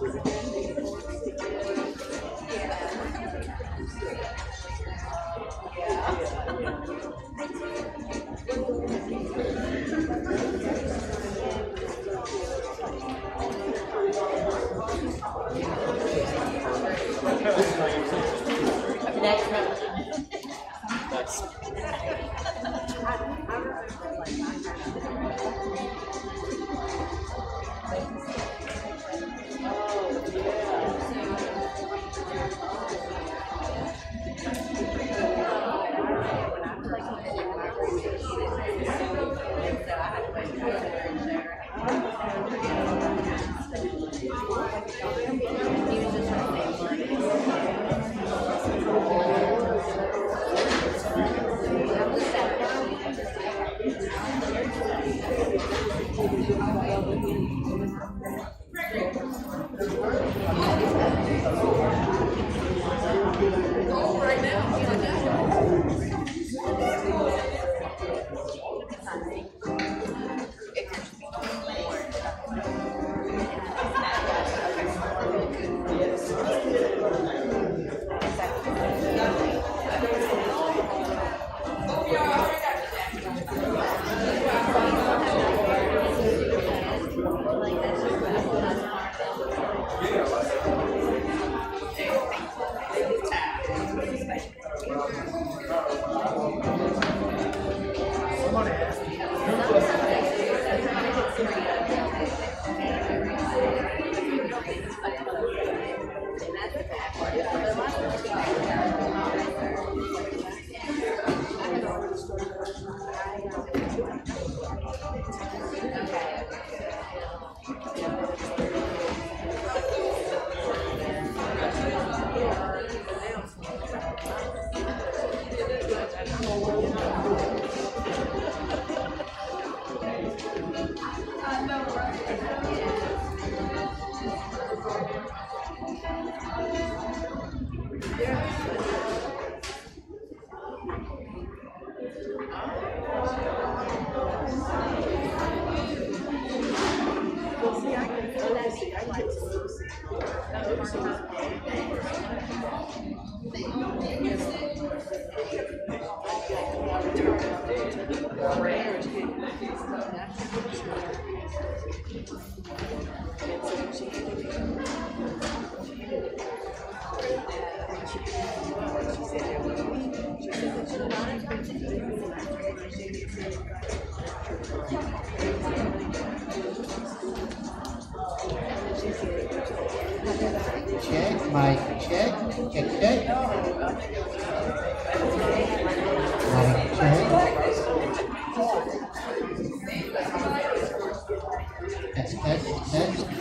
Thank you. Check, mic check, check, check. Mic check. Test, test, test.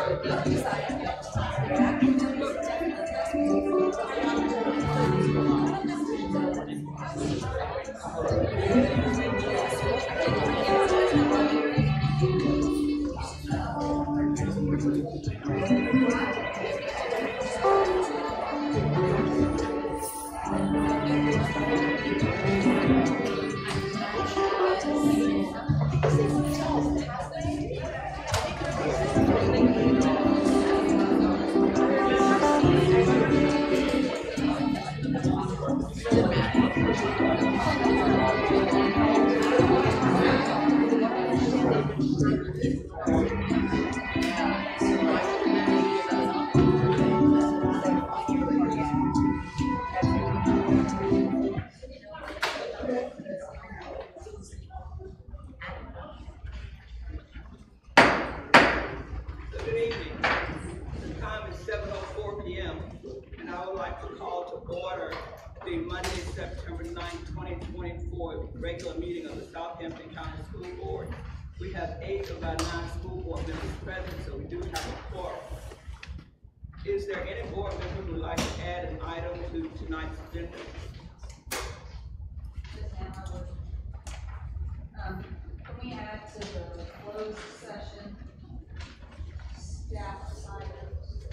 Good evening. The time is 7:04 p.m. and I would like to call to order the Monday, September 9th, 2024 regular meeting of the Southampton County School Board. We have 8 of our 9 school board members present, so we do have a quorum. Is there any board member who would like to add an item to tonight's agenda? Can we add to the closed session staff items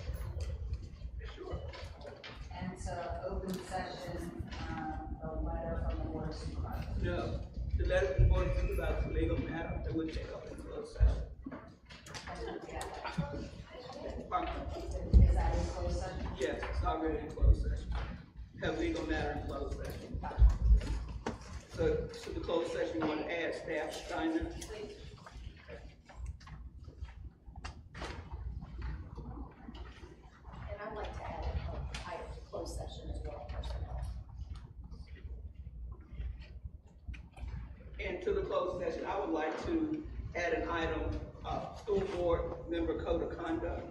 Sure. and to open session, a letter from the board of supervisors? No. The letter from the board of supervisors is legal matter that would take up in closed session. Pardon? Is that in closed session? Yes, it's already in closed session. Have legal matter in closed session. So to the closed session, you want to add staff assignments? And I'd like to add an item to closed session as well, personnel. And to the closed session, I would like to add an item, school board member code of conduct.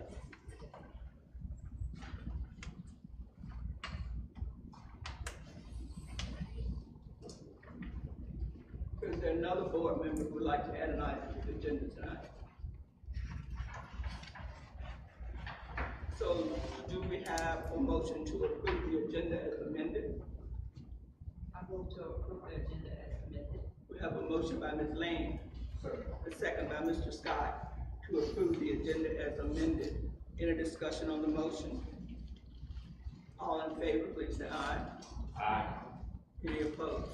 Is there another board member who would like to add an item to the agenda tonight? So do we have a motion to approve the agenda as amended? I move to approve the agenda as amended. We have a motion by Ms. Lane, a second by Mr. Scott, to approve the agenda as amended. Any discussion on the motion? All in favor, please say aye. Aye. Any opposed?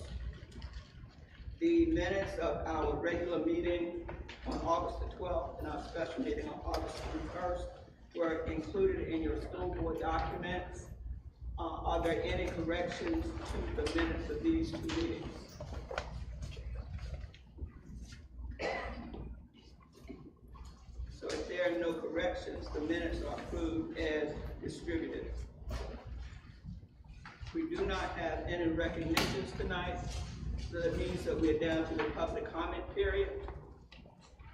The minutes of our regular meeting on August the 12th and our special meeting on August 21st were included in your school board documents. Are there any corrections to the minutes of these 2 meetings? So if there are no corrections, the minutes are approved as distributed. We do not have any recognitions tonight, so that means that we're down to the public comment period.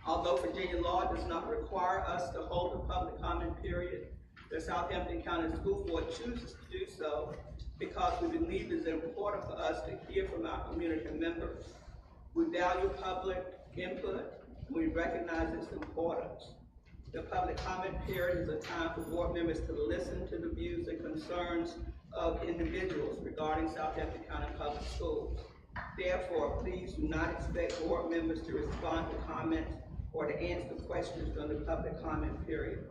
Although Virginia law does not require us to hold a public comment period, the Southampton County School Board chooses to do so because we believe it's important for us to hear from our community members. We value public input. We recognize its importance. The public comment period is a time for board members to listen to the views and concerns of individuals regarding Southampton County Public Schools. Therefore, please do not expect board members to respond to comments or to answer questions during the public comment period.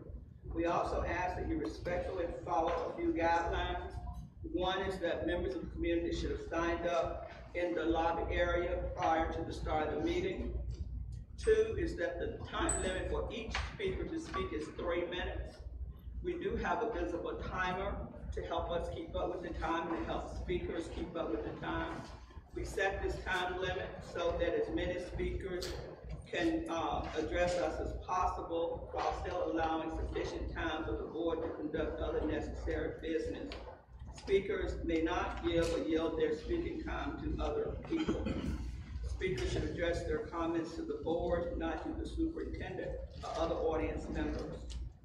We also ask that you respectfully follow a few guidelines. One is that members of the community should have signed up in the lobby area prior to the start of the meeting. 2 is that the time limit for each speaker to speak is 3 minutes. We do have a visible timer to help us keep up with the time and to help speakers keep up with the time. We set this time limit so that as many speakers can address us as possible while still allowing sufficient time for the board to conduct other necessary business. Speakers may not give or yield their speaking time to other people. Speakers should address their comments to the board, not to the superintendent or other audience members.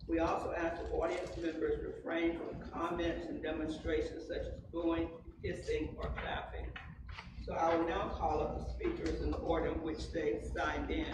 We also ask that audience members refrain from comments and demonstrations such as booing, hissing, or clapping. So I will now call up the speakers in the order in which they signed in.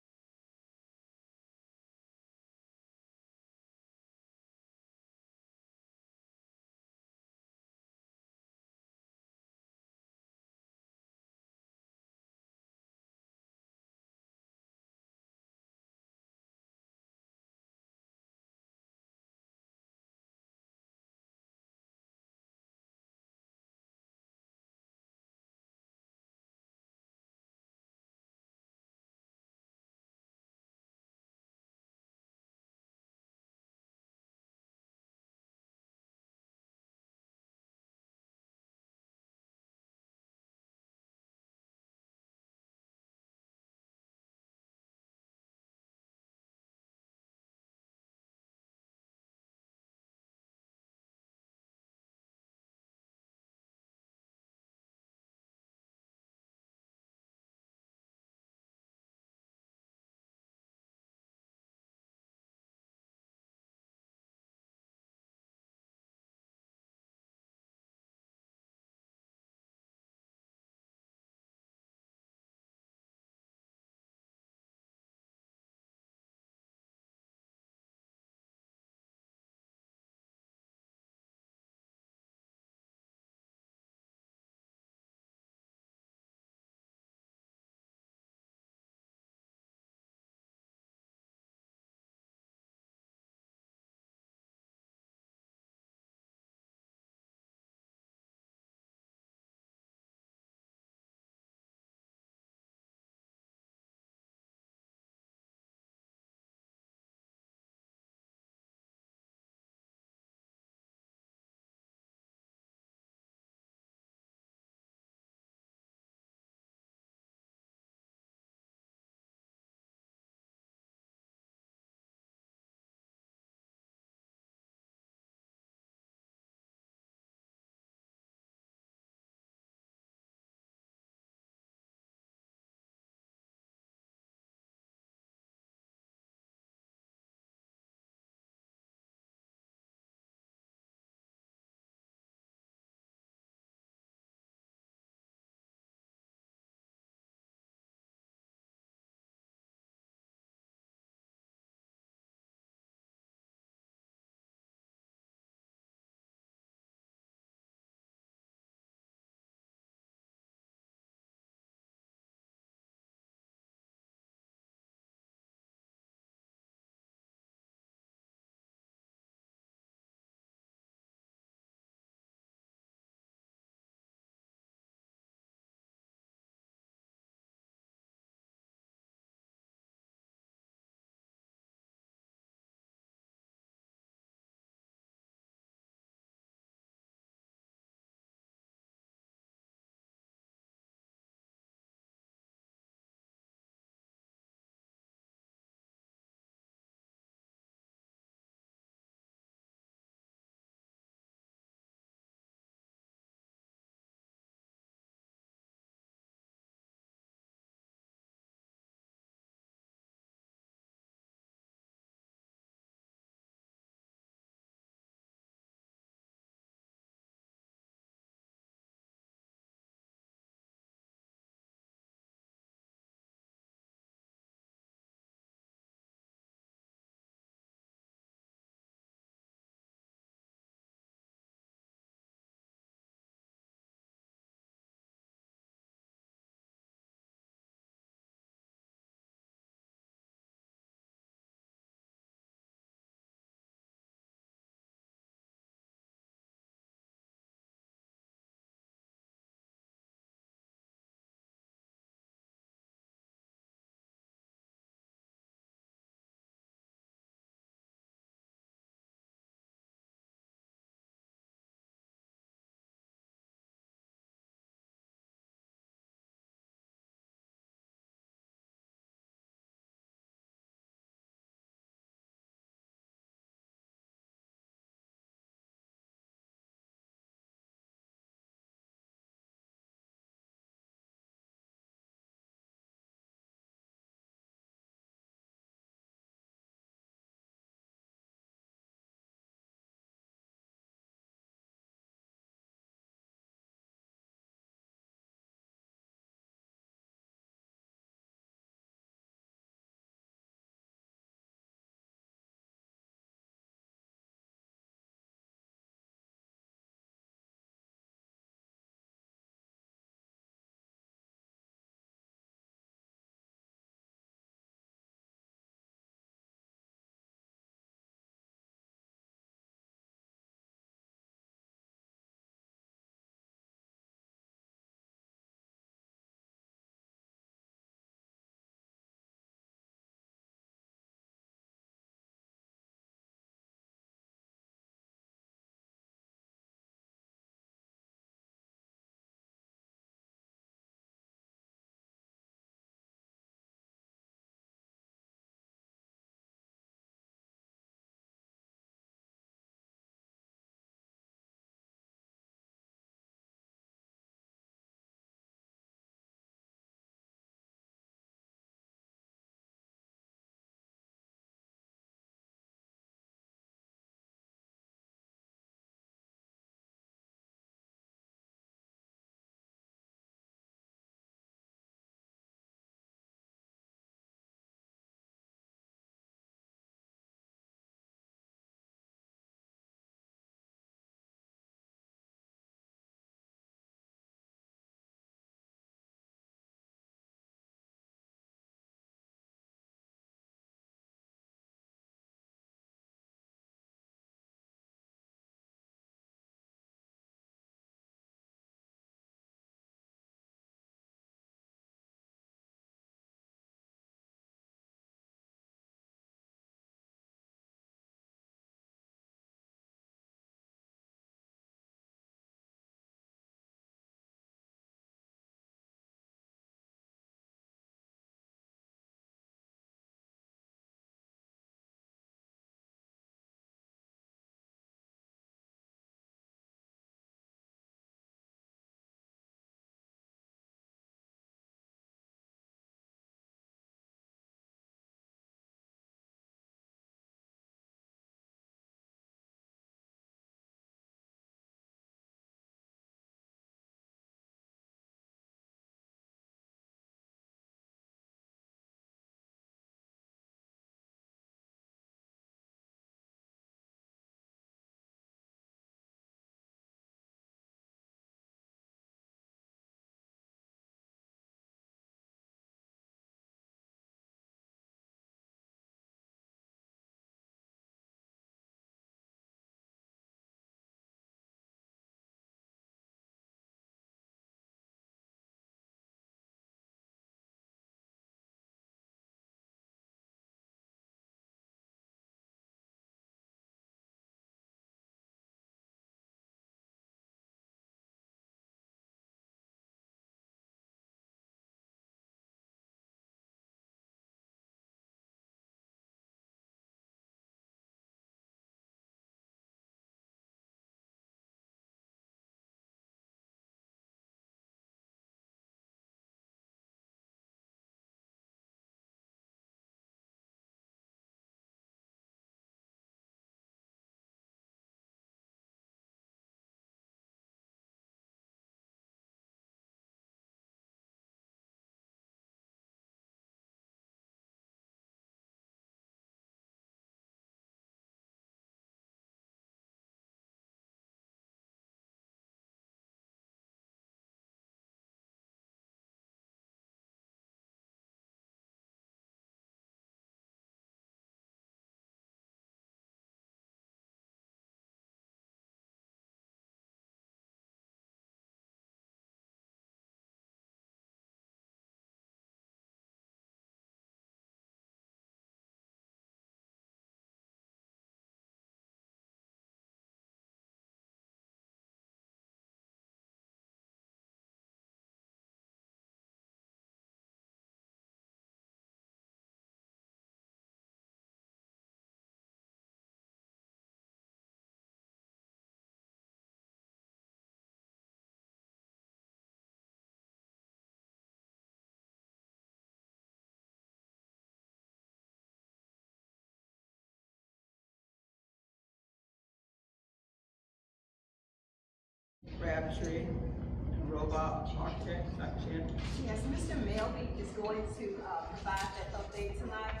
Crabtree, and Robot Architect, Dr. Chan. Yes, Mr. Melby is going to provide that update tonight,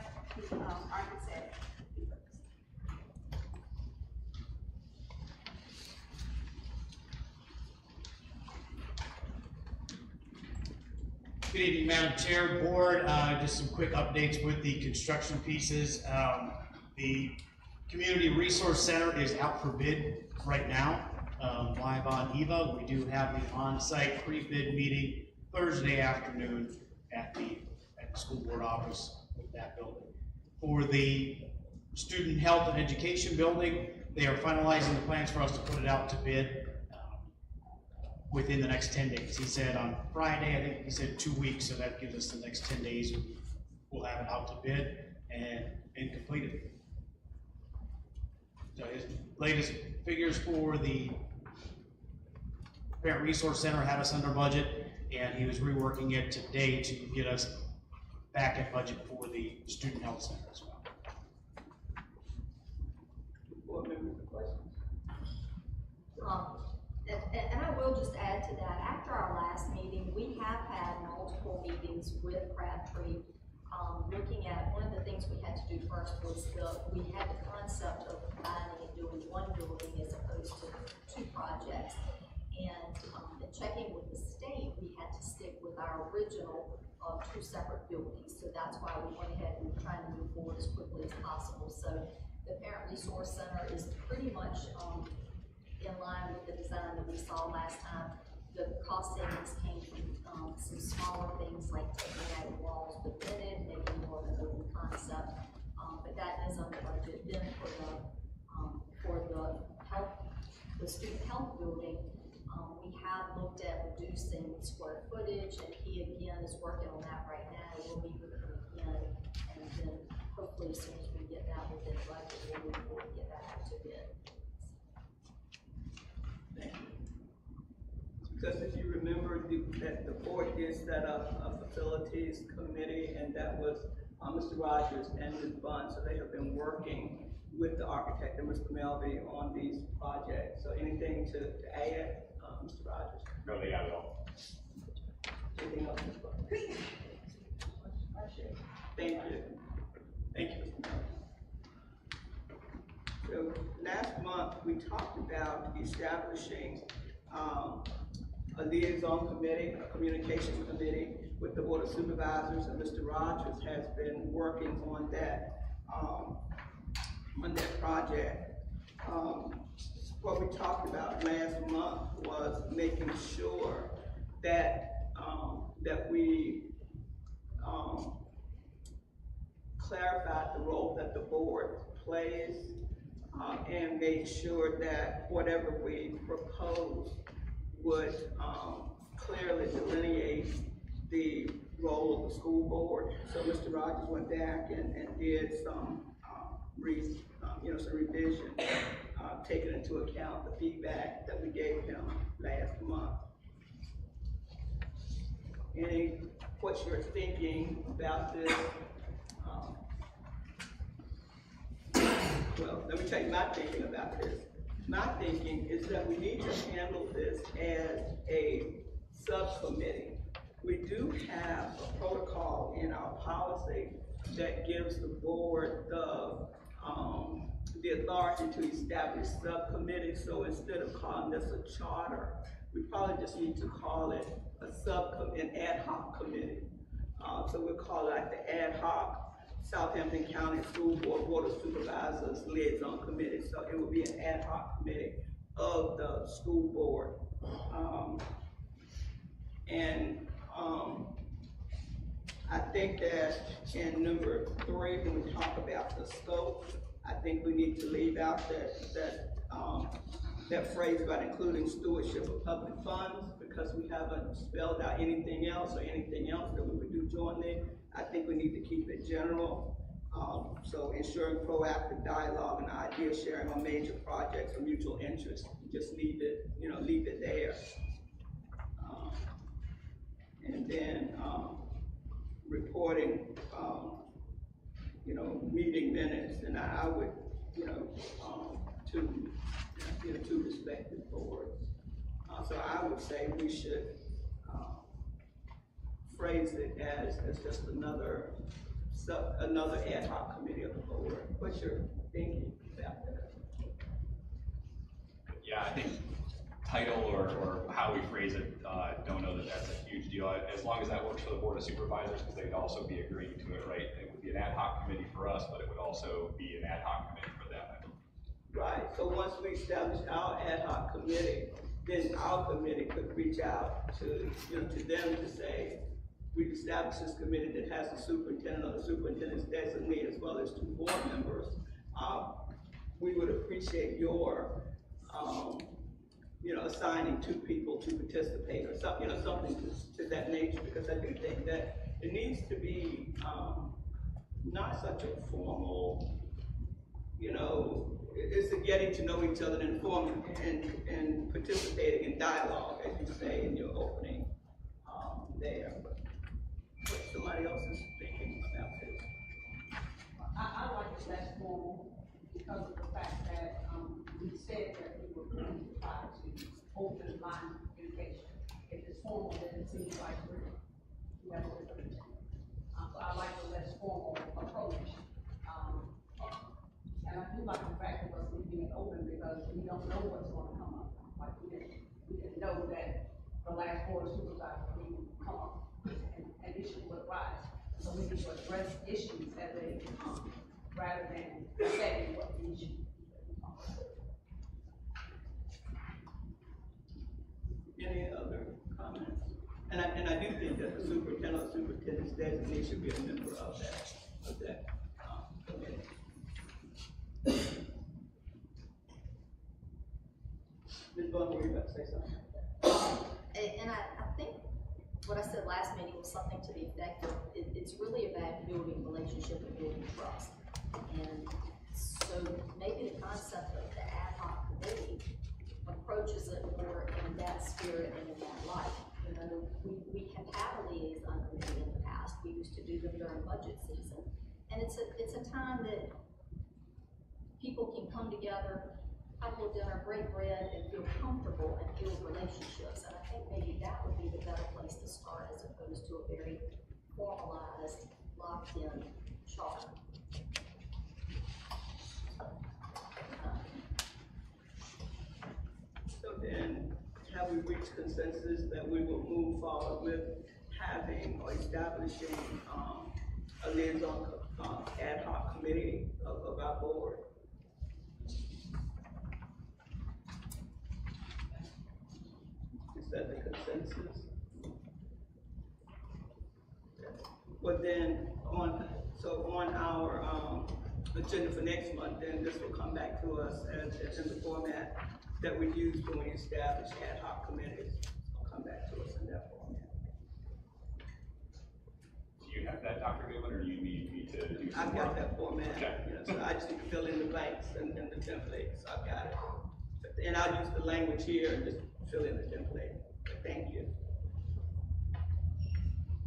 the architect. Good evening, Madam Chair, Board. Just some quick updates with the construction pieces. The Community Resource Center is out for bid right now, live on EVA. We do have the on-site pre-bid meeting Thursday afternoon at the school board office with that building. For the Student Health and Education building, they are finalizing the plans for us to put it out to bid within the next 10 days. He said on Friday, I think he said 2 weeks, so that gives us the next 10 days. We'll have it out to bid and completed. So his latest figures for the Parent Resource Center had us under budget, and he was reworking it today to get us back at budget for the Student Health Center as well. Board members, questions? And I will just add to that, after our last meeting, we have had multiple meetings with Crabtree, looking at, one of the things we had to do first was we had the concept of combining and doing one building as opposed to two projects. And in checking with the state, we had to stick with our original two separate buildings. So that's why we went ahead and we're trying to move forward as quickly as possible. So the Parent Resource Center is pretty much in line with the design that we saw last time. The cost savings came from some smaller things like taking out the walls within it, making more of an open concept. But that is under budget. Then for the student health building, we have looked at reducing square footage, and he again is working on that right now. We'll meet with him again, and then hopefully as soon as we get that within budget, we'll move forward and get that out to bid. Because if you remember that the board did set up a facilities committee, and that was Mr. Rogers and Ms. Bunn, so they have been working with the architect and Mr. Melby on these projects. So anything to add, Mr. Rogers? No, they got it all. Anything else, Ms. Bunn? Thank you. Thank you, Mr. Melby. So last month, we talked about establishing a liaison committee, a communication committee with the Board of Supervisors, and Mr. Rogers has been working on that project. What we talked about last month was making sure that that we clarified the role that the board plays and made sure that whatever we propose would clearly delineate the role of the school board. So Mr. Rogers went back and did some some revision, taking into account the feedback that we gave him last month. What's your thinking about this? Well, let me tell you my thinking about this. My thinking is that we need to handle this as a subcommittee. We do have a protocol in our policy that gives the board the authority to establish subcommittees. So instead of calling this a charter, we probably just need to call it an ad hoc committee. So we'll call it like the ad hoc Southampton County School Board of Supervisors Liaison Committee. So it would be an ad hoc committee of the school board. I think that in number 3, when we talk about the scope, I think we need to leave out that phrase about including stewardship of public funds, because we haven't spelled out anything else or anything else that we would do jointly. I think we need to keep it general. So ensuring proactive dialogue and idea sharing on major projects of mutual interest. Just leave it there. And then reporting, meeting minutes, and I would, to respective boards. So I would say we should, phrase it as just another ad hoc committee of the board. What's your thinking about that? Yeah, I think title or how we phrase it, don't know that that's a huge deal. As long as that works for the Board of Supervisors, because they'd also be agreeing to it, right? It would be an ad hoc committee for us, but it would also be an ad hoc committee for them. Right, so once we establish our ad hoc committee, then our committee could reach out to, to them to say, we've established this committee that has the superintendent or the superintendent's designee as well as 2 board members. We would appreciate your, assigning 2 people to participate or something, something to that nature, because I do think that it needs to be, not such a formal, it's a getting to know each other and informing and participating in dialogue, as you say in your opening, there. But what somebody else is thinking about this. I like it less formal because of the fact that, we said that we were going to try to open line of communication. If it's formal, then it seems like we have a different. So I like the less formal approach. And I do like the fact of us leaving it open because we don't know what's going to come up. Like we didn't know that the last board of supervisors would come up and issues would rise. So we need to address issues as they come rather than saying what the issue is. Any other comments? And I do think that the superintendent's designee should be a member of that committee. Ms. Bond, were you about to say something? And I think what I said last meeting was something to the effect of, it's really about building relationship and building trust. And so maybe the concept of the ad hoc committee approaches it more in that spirit and in that light. We have had a liaison committee in the past. We used to do them during budget season. And it's a time that people can come together, have a little dinner, break bread, and feel comfortable and build relationships. And I think maybe that would be the better place to start as opposed to a very formalized, locked-in charter. So then, have we reached consensus that we will move forward with having or establishing a liaison ad hoc committee of our board? Is that the consensus? Well then, on our agenda for next month, then this will come back to us as in the format that we use when we establish ad hoc committees. It'll come back to us in that format. Do you have that, Dr. Goodwin, or do you need me to do some I've work? got that format, Okay. so I just need to fill in the blanks and the templates. I've got it. And I'll use the language here and just fill in the template. Thank you.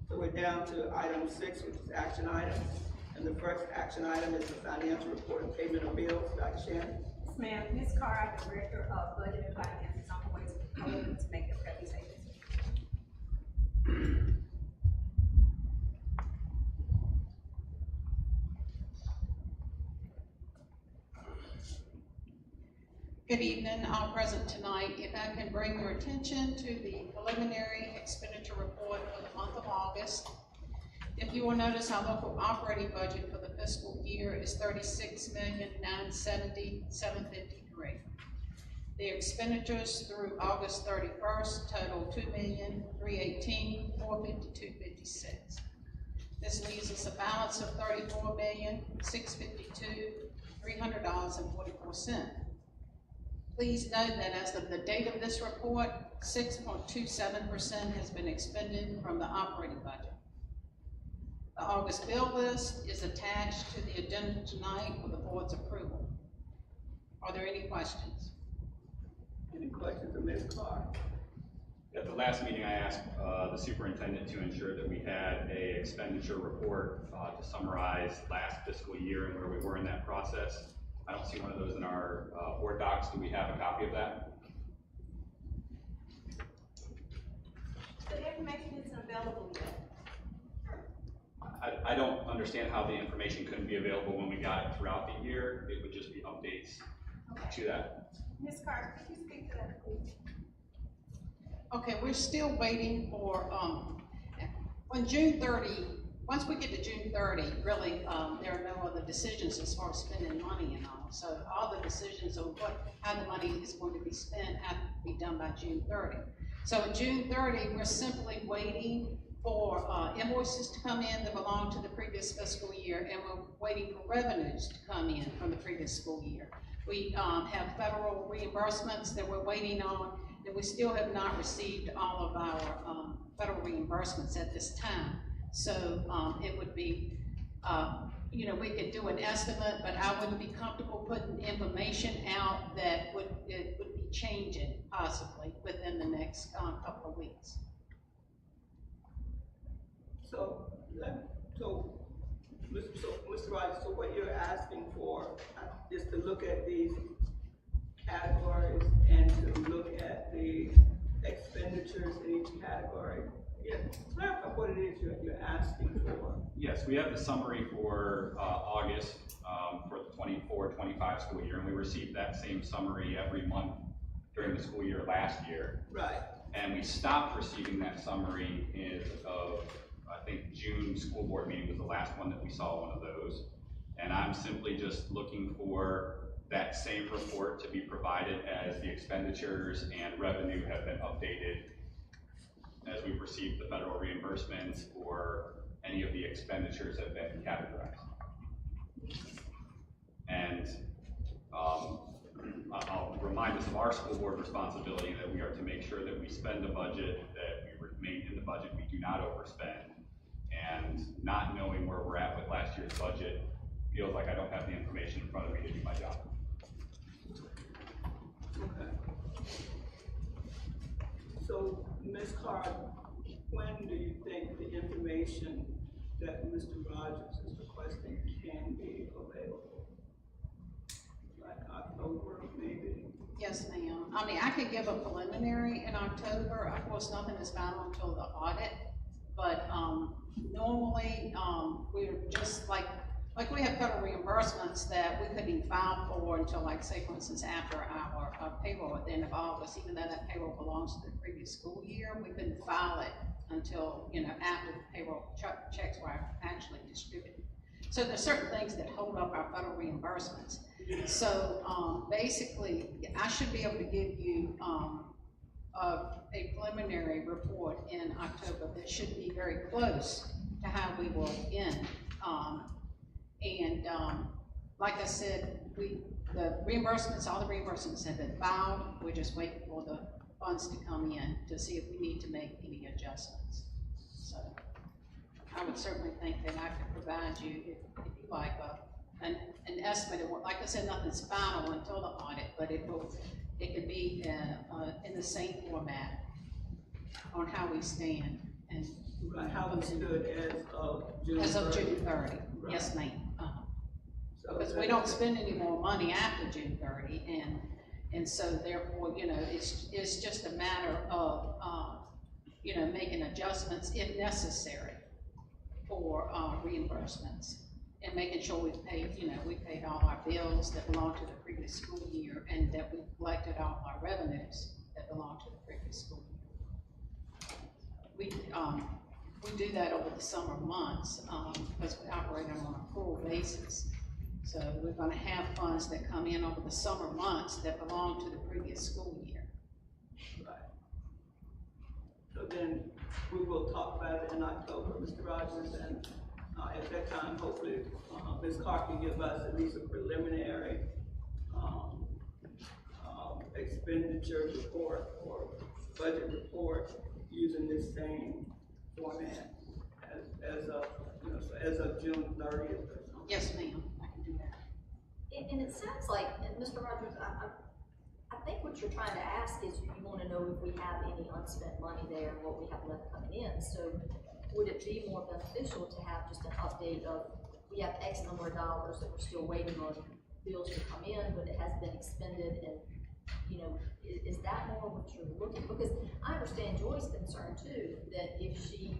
So we're down to item 6, which is action items. And the first action item is the financial report and payment of bills. Dr. Shannon? Yes, ma'am. Ms. Carr, the Director of Budget and Finance, is on her way to the podium to make the presentation. Good evening, all present tonight. If I can bring your attention to the preliminary expenditure report for the month of August. If you will notice, our local operating budget for the fiscal year is $36,970,753. The expenditures through August 31st total $2,318,452.56. This leaves us a balance of $34,652,300.44. Please note that as of the date of this report, 6.27% has been expended from the operating budget. The August bill list is attached to the agenda tonight for the board's approval. Are there any questions? Any questions of Ms. Carr? At the last meeting, I asked the superintendent to ensure that we had a expenditure report to summarize last fiscal year and where we were in that process. I don't see one of those in our board docs. Do we have a copy of that? information isn't available yet? I don't understand how the information couldn't be available when we got it throughout the year. It would just be updates to that. Ms. Carter, could you speak to that, please? Okay, we're still waiting for, on June 30, once we get to June 30, really, there are no other decisions as far as spending money and all. So all the decisions of how the money is going to be spent have to be done by June 30. So on June 30, we're simply waiting for invoices to come in that belong to the previous fiscal year, and we're waiting for revenues to come in from the previous school year. We have federal reimbursements that we're waiting on, and we still have not received all of our federal reimbursements at this time. So it would be, we could do an estimate, but I wouldn't be comfortable putting information out that would be changing possibly within the next couple of weeks. Mr. Rogers, so what you're asking for is to look at these categories and to look at the expenditures in each category. Yeah, clarify what it is you're asking for. Yes, we have the summary for August for the 24-25 school year, and we received that same summary every month during the school year last year. Right. And we stopped receiving that summary as of, I think, June school board meeting was the last one that we saw one of those. And I'm simply just looking for that same report to be provided as the expenditures and revenue have been updated as we've received the federal reimbursements or any of the expenditures have been categorized. And I'll remind us of our school board responsibility that we are to make sure that we spend a budget, that we remain in the budget, we do not overspend. And not knowing where we're at with last year's budget feels like I don't have the information in front of me to do my job. Okay. So, Ms. Carter, when do you think the information that Mr. Rogers is requesting can be available? Like October, maybe? Yes, ma'am. I mean, I could give a preliminary in October. Of course, nothing is final until the audit, but normally we're just like we have federal reimbursements that we couldn't even file for until, like, say, for instance, after our payroll at the end of August. Even though that payroll belongs to the previous school year, we couldn't file it until, after the payroll checks were actually distributed. So there's certain things that hold up our federal reimbursements. So basically, I should be able to give you a preliminary report in October that should be very close to how we will end. Like I said, the reimbursements, all the reimbursements have been filed. We're just waiting for the funds to come in to see if we need to make any adjustments. So I would certainly think that I could provide you, if you like, an estimate of what, like I said, nothing's final until the audit, but it could be in the same format on how we stand and Right, how we stood as of June 30? as of June 30. Right. Yes, ma'am. So Because we don't spend any more money after June 30, and so therefore, it's just a matter of making adjustments if necessary for reimbursements and making sure we paid all our bills that belong to the previous school year and that we collected all our revenues that belong to the previous school year. We do that over the summer months because we operate on a full basis. So we're going to have funds that come in over the summer months that belong to the previous school year. Right. So then we will talk about it in October, Mr. Rogers, and at that time, hopefully, Ms. Carr can give us at least a preliminary expenditure report or budget report using this same format as of June 30th or something. Yes, ma'am, I can do that. And it sounds like, and Mr. Rogers, I think what you're trying to ask is you want to know if we have any unspent money there and what we have left coming in. So would it be more beneficial to have just an update of, we have X number of dollars that we're still waiting on bills to come in, but it has been expended, and you know, is that more what you're looking, because I understand Joy's concern too, that if she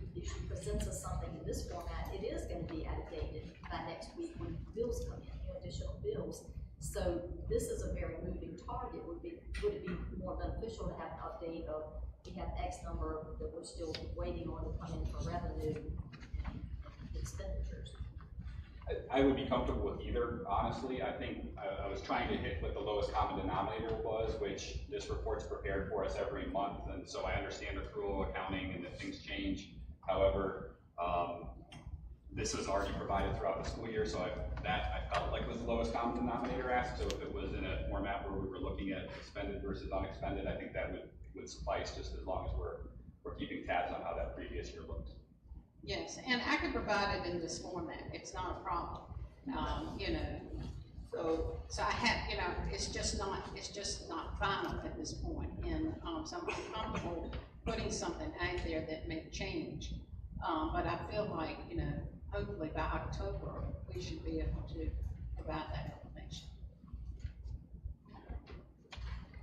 presents us something in this format, it is gonna be outdated by next week when bills come in, you know, additional bills. So this is a very moving target. Would it be more beneficial to have an update of, we have X number that we're still waiting on to come in for revenue and expenditures? I would be comfortable with either, honestly. I think I was trying to hit what the lowest common denominator was, which this report's prepared for us every month, and so I understand accrual accounting and that things change. However, this was already provided throughout the school year, so I felt like was the lowest common denominator asked. So if it was in a format where we were looking at expended versus unexpended, I think that would suffice, just as long as we're keeping tabs on how that previous year looked. Yes, and I can provide it in this format, it's not a problem, you know. So I have, you know, it's just not final at this point, and, so I'm comfortable putting something out there that may change. But I feel like, you know, hopefully by October, we should be able to provide that information.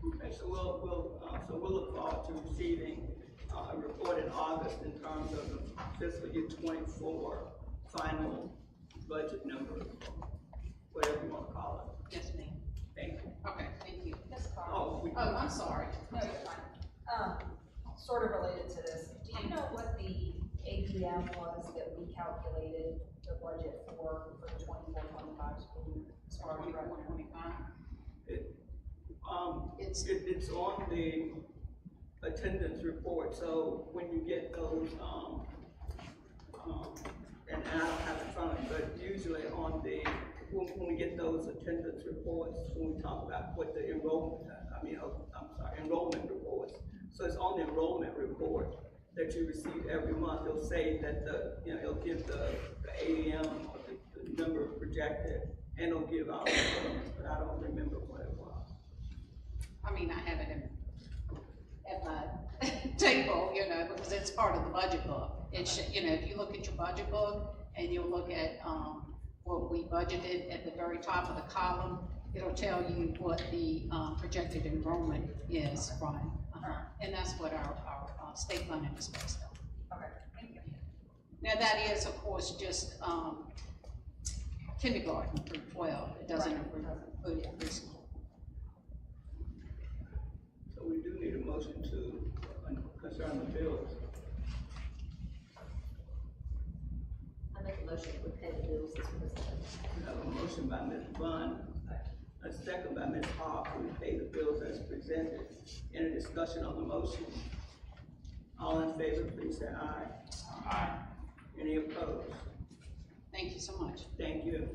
Okay, so we'll look forward to receiving a report in August in terms of the fiscal year 24 final budget numbers, whatever you want to call it. Yes, ma'am. Thank you. Okay, thank you. Ms. Carl. Oh, Oh, I'm sorry. No, you're fine. Sort of related to this, do you know what the APM was that we calculated the budget for the 24-25 school year as far as revenue? 25. It's on the attendance report, so when you get those, and I don't have it in front of me, but usually on when we get those attendance reports, when we talk about what the enrollment reports. So it's on the enrollment report that you receive every month. It'll say that it'll give the ADM or the number projected, and it'll give our enrollment, but I don't remember what it was. I mean, I have it at my table, you know, because it's part of the budget book. It should, you know, if you look at your budget book and you'll look at what we budgeted at the very top of the column, it'll tell you what the projected enrollment is from, and that's what our state funding is based on. Okay, thank you. Now that is, of course, just kindergarten through 12. It doesn't include preschool. So we do need a motion to concern the bills. I make a motion to pay the bills as presented. We have a motion by Ms. Bond, a second by Ms. Hawk, to pay the bills as presented. Any discussion on the motion? All in favor, please say aye. Aye. Any opposed? Thank you so much. Thank you.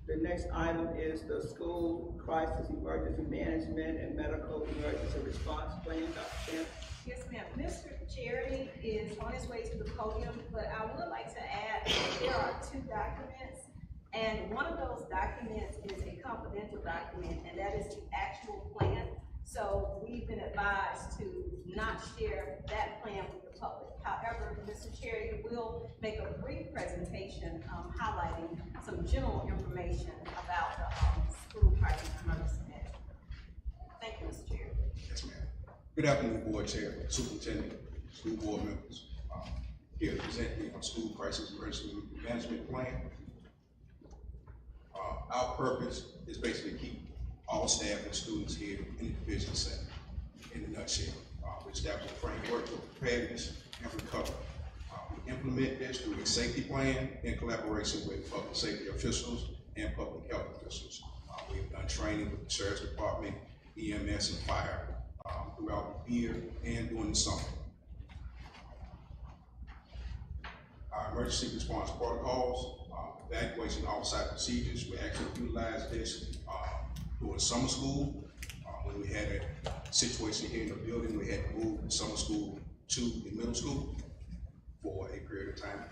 The next item is the school crisis emergency management and medical emergency response plan. Dr. Shannon? Yes, ma'am. Mr. Jerry is on his way to the podium, but I would like to add that there are 2 documents, and one of those documents is a confidential document, and that is the actual plan. So we've been advised to not share that plan with the public. However, Mr. Cherry will make a brief presentation highlighting some general information about the school crisis emergency management. Thank you, Mr. Cherry. Yes, ma'am. Good afternoon, board chair, superintendent, school board members. Here to present the school crisis emergency management plan. Our purpose is basically to keep all staff and students here in the division center in a nutshell. We establish a framework for preparedness and recovery. We implement this through a safety plan in collaboration with public safety officials and public health officials. We've done training with the sheriff's department, EMS, and fire throughout the year and during the summer. Our emergency response protocols, evacuation off-site procedures, we actually utilized this during summer school. When we had a situation here in the building, we had to move the summer school to the middle school for a period of time.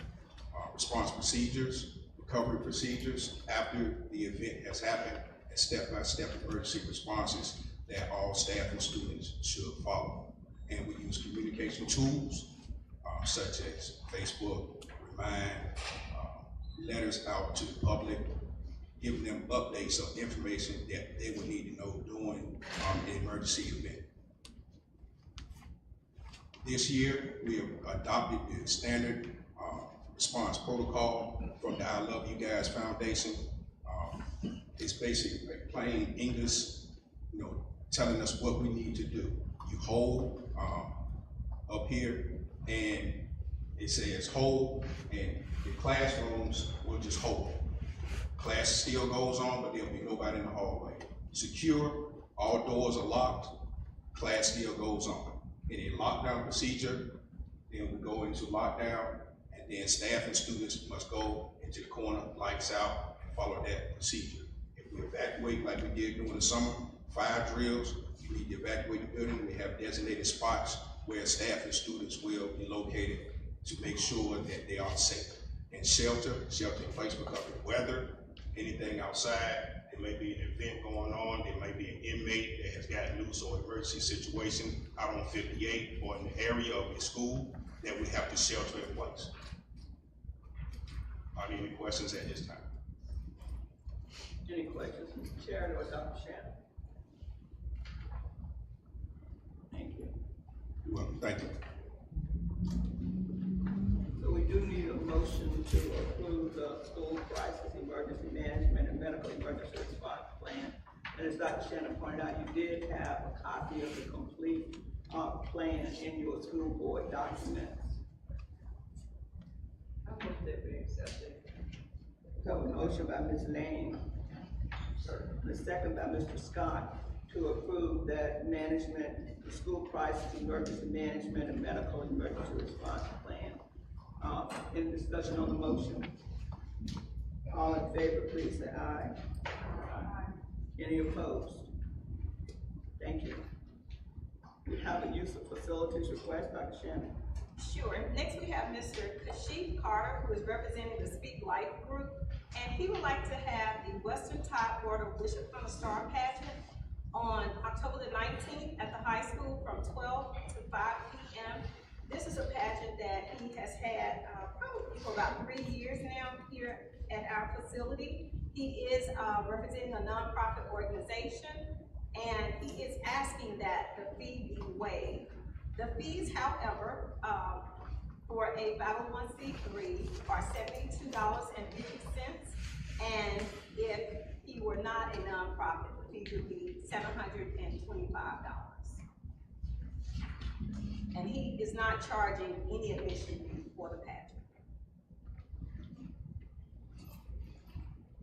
Response procedures, recovery procedures after the event has happened, and step-by-step emergency responses that all staff and students should follow. And we use communication tools such as Facebook, Remind, letters out to the public, giving them updates of information that they would need to know during the emergency event. This year, we have adopted the standard response protocol from the I Love You Guys Foundation. It's basically like plain English, telling us what we need to do. You hold up here, and it says hold, and the classrooms will just hold. Class still goes on, but there'll be nobody in the hallway. Secure, all doors are locked, class still goes on. In a lockdown procedure, then we go into lockdown, and then staff and students must go into the corner, lights out, and follow that procedure. If we evacuate like we did during the summer, fire drills, we need to evacuate the building. We have designated spots where staff and students will be located to make sure that they are safe. And shelter in place because of weather, anything outside. There may be an event going on, there may be an inmate that has gotten loose or emergency situation out on 58 or in the area of the school that we have to shelter in place. Are there any questions at this time? Any questions, Mr. Chair or Dr. Shannon? Thank you. You're welcome. Thank you. So we do need a motion to approve the school crisis emergency management and medical emergency response plan. And as Dr. Shannon pointed out, you did have a copy of the complete plan in your school board documents. I hope that we accept it. We have a motion by Ms. Lane, and a second by Mr. Scott to approve that management, the school crisis emergency management and medical emergency response plan. In discussion on the motion, all in favor, please say aye. Any opposed? Thank you. We have a use of facilities request, Dr. Shannon. Sure. Next, we have Mr. Kashif Carter, who is representing the Speak Life Group, and he would like to have the Western Tidewater Bishop from the Star pageant on October the 19th at the high school from 12 to 5 p.m. This is a pageant that he has had probably for about 3 years now here at our facility. He is representing a nonprofit organization, and he is asking that the fee be waived. The fees, however, for a 501c3 are $72.50, and if he were not a nonprofit, the fee would be $725. And he is not charging any admission fee for the pageant.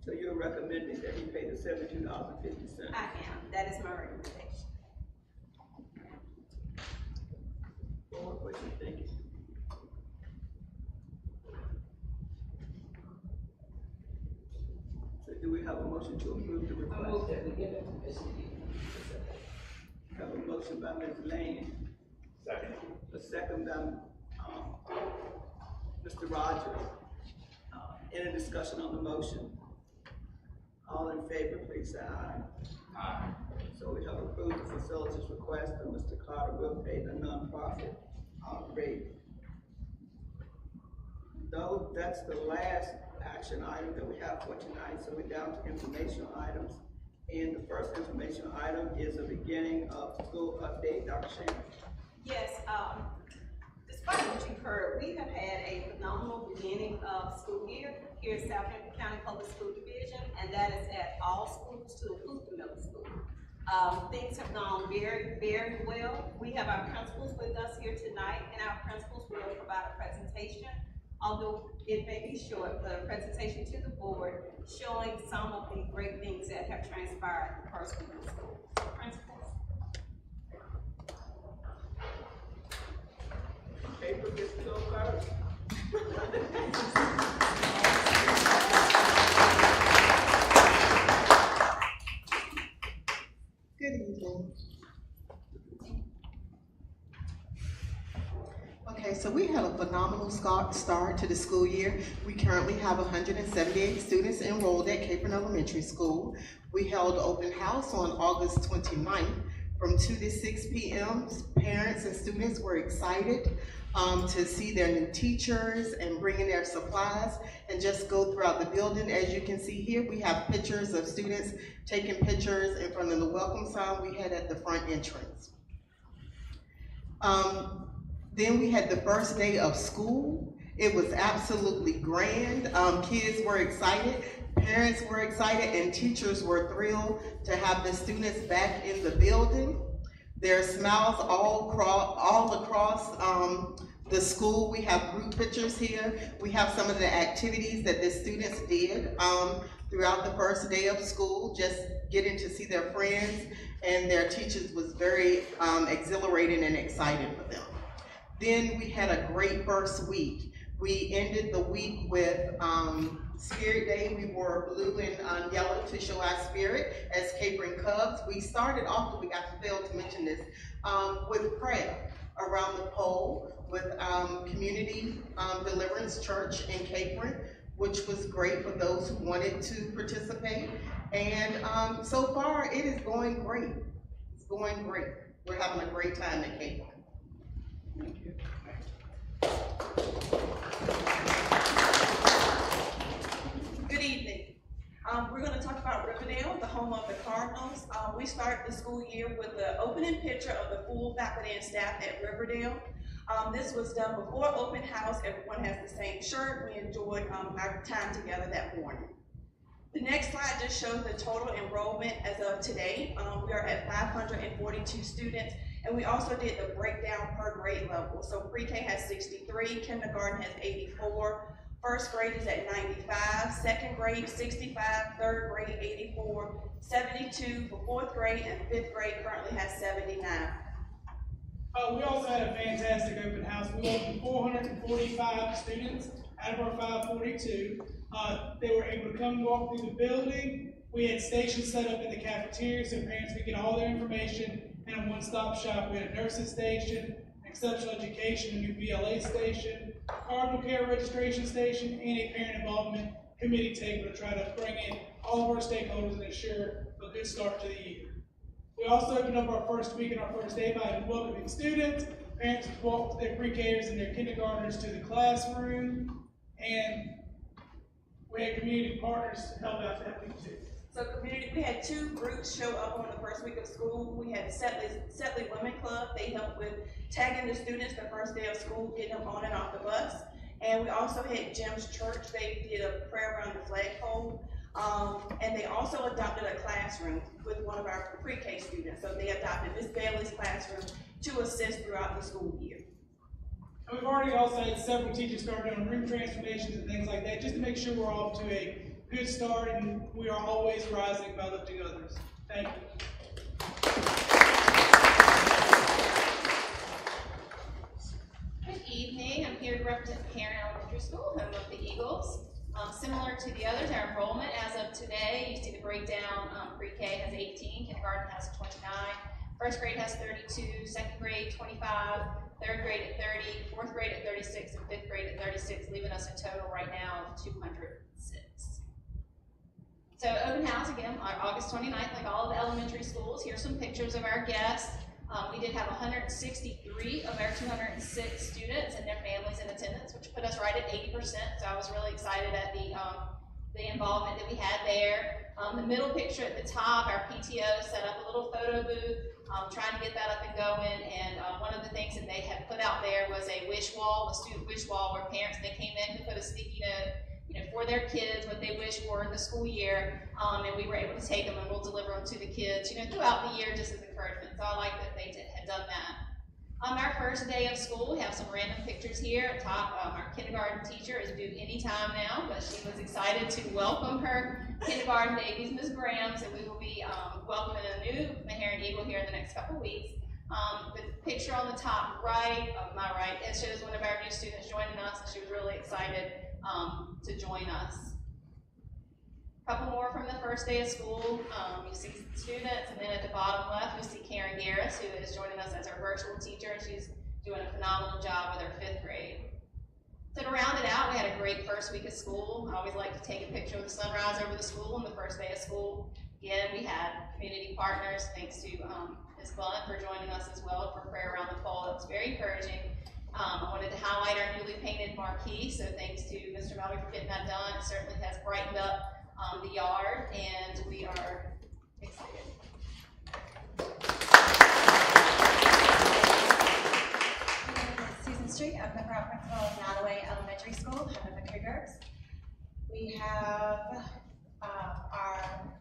So you're recommending that he pay the $72.50? I am. That is my recommendation. What you thinking? So do we have a motion to approve the request? I move that we give him permission. Have a motion by Ms. Lane. Second. A second by Mr. Rogers. Any discussion on the motion? All in favor, please say aye. Aye. So we have approved the facilities request, and Mr. Carter will pay the nonprofit rate. Though that's the last action item that we have for tonight, so we're down to informational items. And the first information item is the beginning of school update, Dr. Shannon. Yes, despite what you've heard, we have had a phenomenal beginning of school year here at Southampton County Public School Division, and that is at all schools to include the middle school. Things have gone very, very well. We have our principals with us here tonight, and our principals will provide a presentation, although it may be short, but a presentation to the board showing some of the great things that have transpired in the first week of school. So, principals. Paper gets to go first. Good evening. Okay, so we had a phenomenal start to the school year. We currently have 178 students enrolled at Capron Elementary School. We held open house on August 29th from 2 to 6 p.m. Parents and students were excited. to see their new teachers and bring in their supplies and just go throughout the building. As you can see here, we have pictures of students taking pictures in front of the welcome sign we had at the front entrance. Then we had the first day of school. It was absolutely grand. Kids were excited, parents were excited, and teachers were thrilled to have the students back in the building. There are smiles all across the school. We have group pictures here. We have some of the activities that the students did throughout the first day of school, just getting to see their friends and their teachers was very exhilarating and exciting for them. Then we had a great first week. We ended the week with Spirit Day. We wore blue and yellow to show our spirit as Capering Cubs. We started off, we got to fail to mention this, with prayer around the pole with Community Deliverance Church in Capering, which was great for those who wanted to participate. And so far, it is going great. It's going great. We're having a great time at Capering. Thank you. Good evening. We're going to talk about Riverdale, the home of the Cardinals. We started the school year with the opening picture of the full faculty and staff at Riverdale. This was done before open house. Everyone has the same shirt. We enjoyed our time together that morning. The next slide just shows the total enrollment as of today. We are at 542 students, and we also did the breakdown per grade level. So pre-K has 63, kindergarten has 84, first grade is at 95, second grade 65, third grade 84, 72 for fourth grade, and fifth grade currently has 79. We also had a fantastic open house. We welcomed 445 students out of our 542. They were able to come and walk through the building. We had stations set up in the cafeteria so parents could get all their information in a one-stop shop. We had a nurses station, exceptional education, a new BLA station, Cardinal Care registration station, and a parent involvement committee table to try to bring in all of our stakeholders and ensure a good start to the year. We also opened up our first week and our first day by welcoming students. Parents walked their pre-Kers and their kindergartners to the classroom, and we had community partners help out that week too. So we had two groups show up on the first week of school. We had Setley Women Club. They helped with tagging the students the first day of school, getting them on and off the bus. And we also had Jim's Church. They did a prayer around the flagpole. And they also adopted a classroom with one of our pre-K students. So they adopted Miss Bailey's classroom to assist throughout the school year. And we've already also had several teachers start doing room transformations and things like that, just to make sure we're off to a good start, and we are always rising by lifting others. Thank you. Good evening. I'm here to represent Karen Elementary School, home of the Eagles. Similar to the others, our enrollment as of today, you see the breakdown. Pre-K has 18, kindergarten has 29, first grade has 32, second grade 25, third grade at 30, fourth grade at 36, and fifth grade at 36, leaving us a total right now of 206. So open house again, on August 29th, like all of the elementary schools. Here's some pictures of our guests. We did have 163 of our 206 students and their families in attendance, which put us right at 80%. So I was really excited at the involvement that we had there. The middle picture at the top, our PTO set up a little photo booth, trying to get that up and going. And one of the things that they had put out there was a wish wall, a student wish wall, where parents, they came in to put a sticky note, for their kids, what they wish for in the school year, and we were able to take them and we'll deliver them to the kids, throughout the year just as encouragement. So I like that they had done that. On our first day of school, we have some random pictures here. At top, our kindergarten teacher is due any time now, but she was excited to welcome her kindergarten babies, Ms. Graham, so we will be welcoming a new Meharon Eagle here in the next couple weeks. The picture on the top right, of my right, it shows one of our new students joining us, and she was really excited to join us. A couple more from the first day of school. You see students, and then at the bottom left, we see Karen Garris, who is joining us as our virtual teacher, and she's doing a phenomenal job with her fifth grade. So to round it out, we had a great first week of school. I always like to take a picture of the sunrise over the school on the first day of school. Again, we had community partners, thanks to Ms. Blunt for joining us as well for prayer around the pole. It was very encouraging. I wanted to highlight our newly painted marquee, so thanks to Mr. Melby for getting that done. It certainly has brightened up the yard, and we are excited. Susan Street, I'm the proud principal of Nottoway Elementary School, home of the Cougars. We have our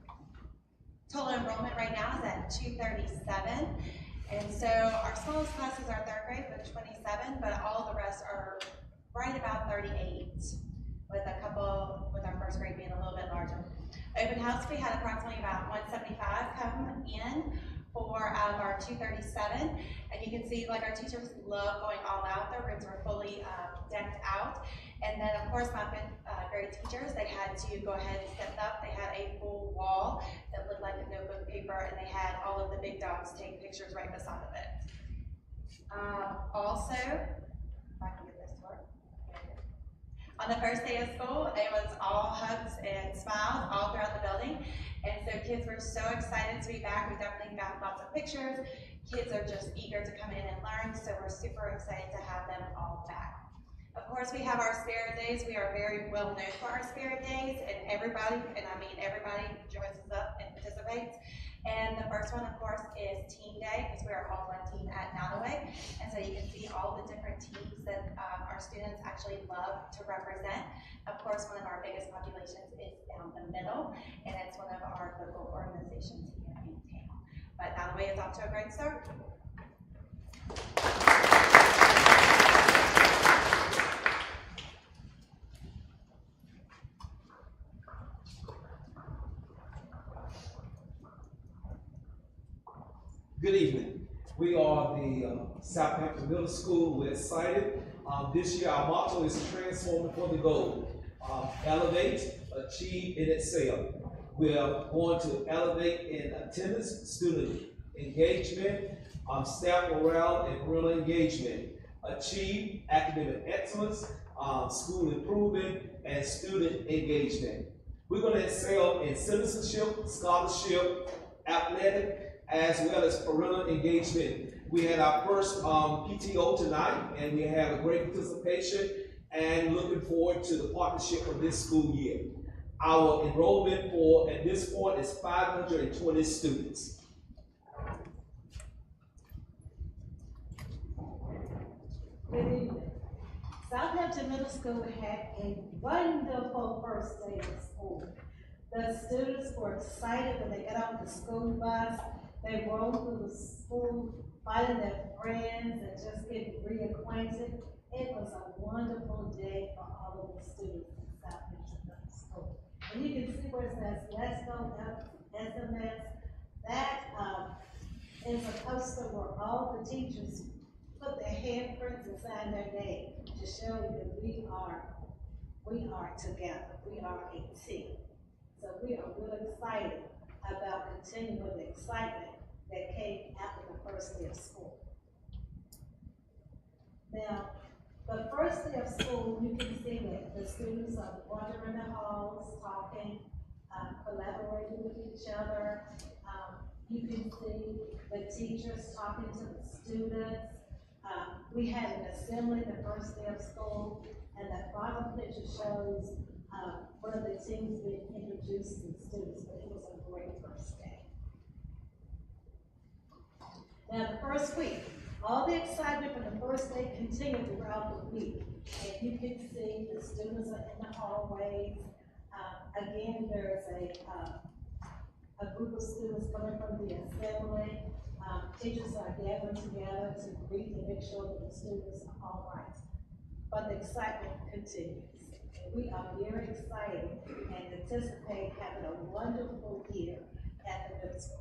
total enrollment right now is at 237. And so our smallest classes are third grade with 27, but all the rest are right about 38, with a couple, with our first grade being a little bit larger. Open house, we had approximately about 175 come in for our 237, and you can see like our teachers love going all out. Their rooms were fully decked out. And then of course my fifth grade teachers, they had to go ahead and step up. They had a full wall that looked like a notebook paper, and they had all of the big dogs take pictures right beside of it. Also, if I can get this to work. On the first day of school, it was all hugs and smiles all throughout the building. And so kids were so excited to be back. We definitely got lots of pictures. Kids are just eager to come in and learn, so we're super excited to have them all back. Of course, we have our Spirit Days. We are very well known for our Spirit Days, and everybody, and I mean everybody, joins up and participates. And the first one, of course, is Team Day, because we are all one team at Nottoway. And so you can see all the different teams that our students actually love to represent. Of course, one of our biggest populations is down the middle, and it's one of our local organizations here in town. But Nottoway is off to a great start. Good evening. We are the Southampton Middle School. We're excited. This year our motto is transforming for the goal. Elevate, achieve, and excel. We are going to elevate in attendance, student engagement, staff morale, and parental engagement. Achieve academic excellence, school improvement, and student engagement. We're going to excel in citizenship, scholarship, athletic, as well as parental engagement. We had our first PTO tonight, and we had a great participation, and looking forward to the partnership for this school year. Our enrollment for, at this point, is 520 students. Good evening. Southampton Middle School had a wonderful first day of school. The students were excited when they got off the school bus. They rolled through the school, finding their friends and just getting reacquainted. It was a wonderful day for all of the students in Southampton Middle School. And you can see where it says, let's go SMS. That is a poster where all the teachers put their handprints and sign their name to show that we are together. We are a team. So we are really excited about continuing the excitement that came after the first day of school. Now, the first day of school, you can see that the students are wandering the halls, talking, collaborating with each other. You can see the teachers talking to the students. We had an assembly the first day of school, and that bottom picture shows one of the teams being introduced to the students, but it was a great first day. Now, the first week, all the excitement from the first day continued throughout the week. And you can see the students are in the hallways. Again, there's a group of students coming from the assembly. Teachers are gathering together to greet and make sure that the students are all right. But the excitement continues. And we are very excited and anticipate having a wonderful year at the middle school.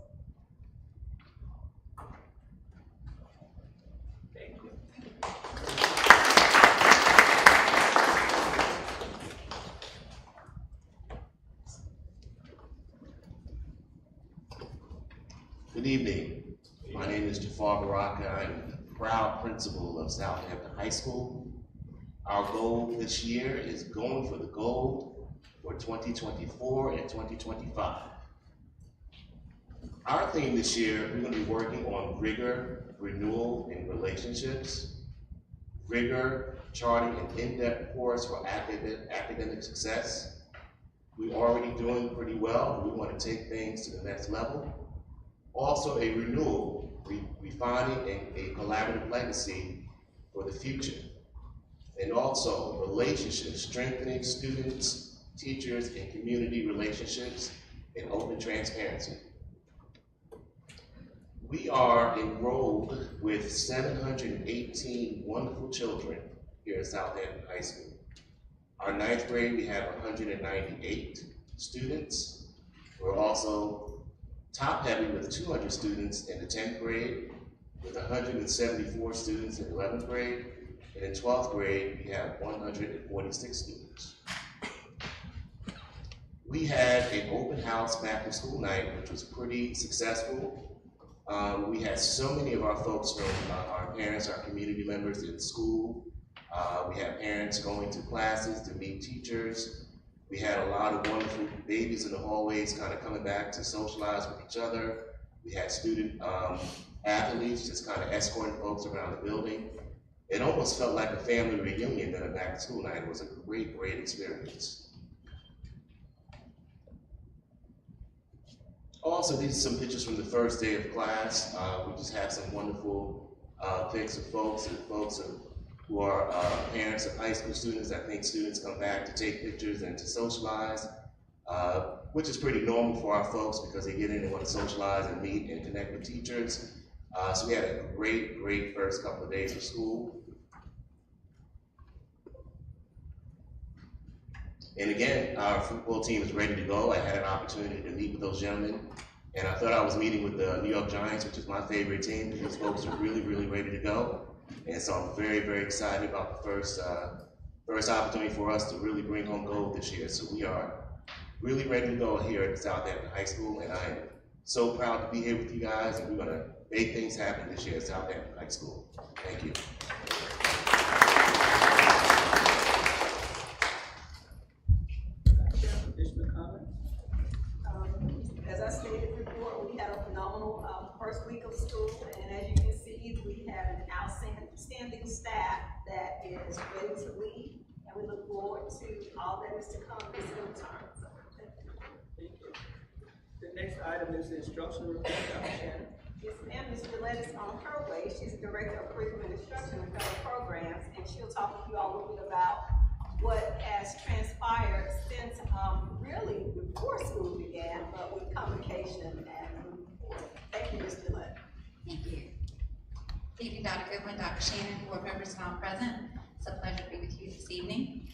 Thank you. Good evening. My name is Jafar Baraka. I'm the proud principal of Southampton High School. Our goal this year is going for the gold for 2024 and 2025. Our theme this year, we're going to be working on rigor, renewal, and relationships. rigor, charting an in-depth course for academic success. We're already doing pretty well, but we want to take things to the next level. Also a renewal, refining a collaborative legacy for the future. And also relationships, strengthening students, teachers, and community relationships, and open transparency. We are enrolled with 718 wonderful children here at Southampton High School. Our 9th grade, we have 198 students. We're also top heavy with 200 students in the 10th grade, with 174 students in 11th grade, and in 12th grade, we have 146 students. We had an open house back to school night, which was pretty successful. We had so many of our folks from our parents, our community members in school. We had parents going to classes to meet teachers. We had a lot of wonderful babies in the hallways kind of coming back to socialize with each other. We had student athletes just kind of escorting folks around the building. It almost felt like a family reunion than a back to school night. It was a great, great experience. Also, these are some pictures from the first day of class. We just have some wonderful pics of folks who are parents of high school students. I think students come back to take pictures and to socialize, which is pretty normal for our folks because they get in and want to socialize and meet and connect with teachers. So we had a great, great first couple of days of school. And again, our football team is ready to go. I had an opportunity to meet with those gentlemen, and I thought I was meeting with the New York Giants, which is my favorite team. These folks are really, really ready to go. And so I'm very, very excited about the first opportunity for us to really bring home gold this year. So we are really ready to go here at Southampton High School, and I am so proud to be here with you guys, and we're gonna make things happen this year at Southampton High School. Thank you. Additional comments? As I stated before, we had a phenomenal first week of school, and as you can see, we have an outstanding staff that is ready to lead, and we look forward to all that is to come this term. Thank you. The next item is the instructional report. Dr. Shannon. Yes, ma'am, Ms. Gillette is on her way. She's the Director of Curriculum Instruction and Federal Programs, and she'll talk with you all a little bit about what has transpired since really before school began, but with convocation and moving forward. Thank you, Ms. Gillette. Thank you. Good evening, Dr. Goodwin, Dr. Shannon, board members and all present. It's a pleasure to be with you this evening.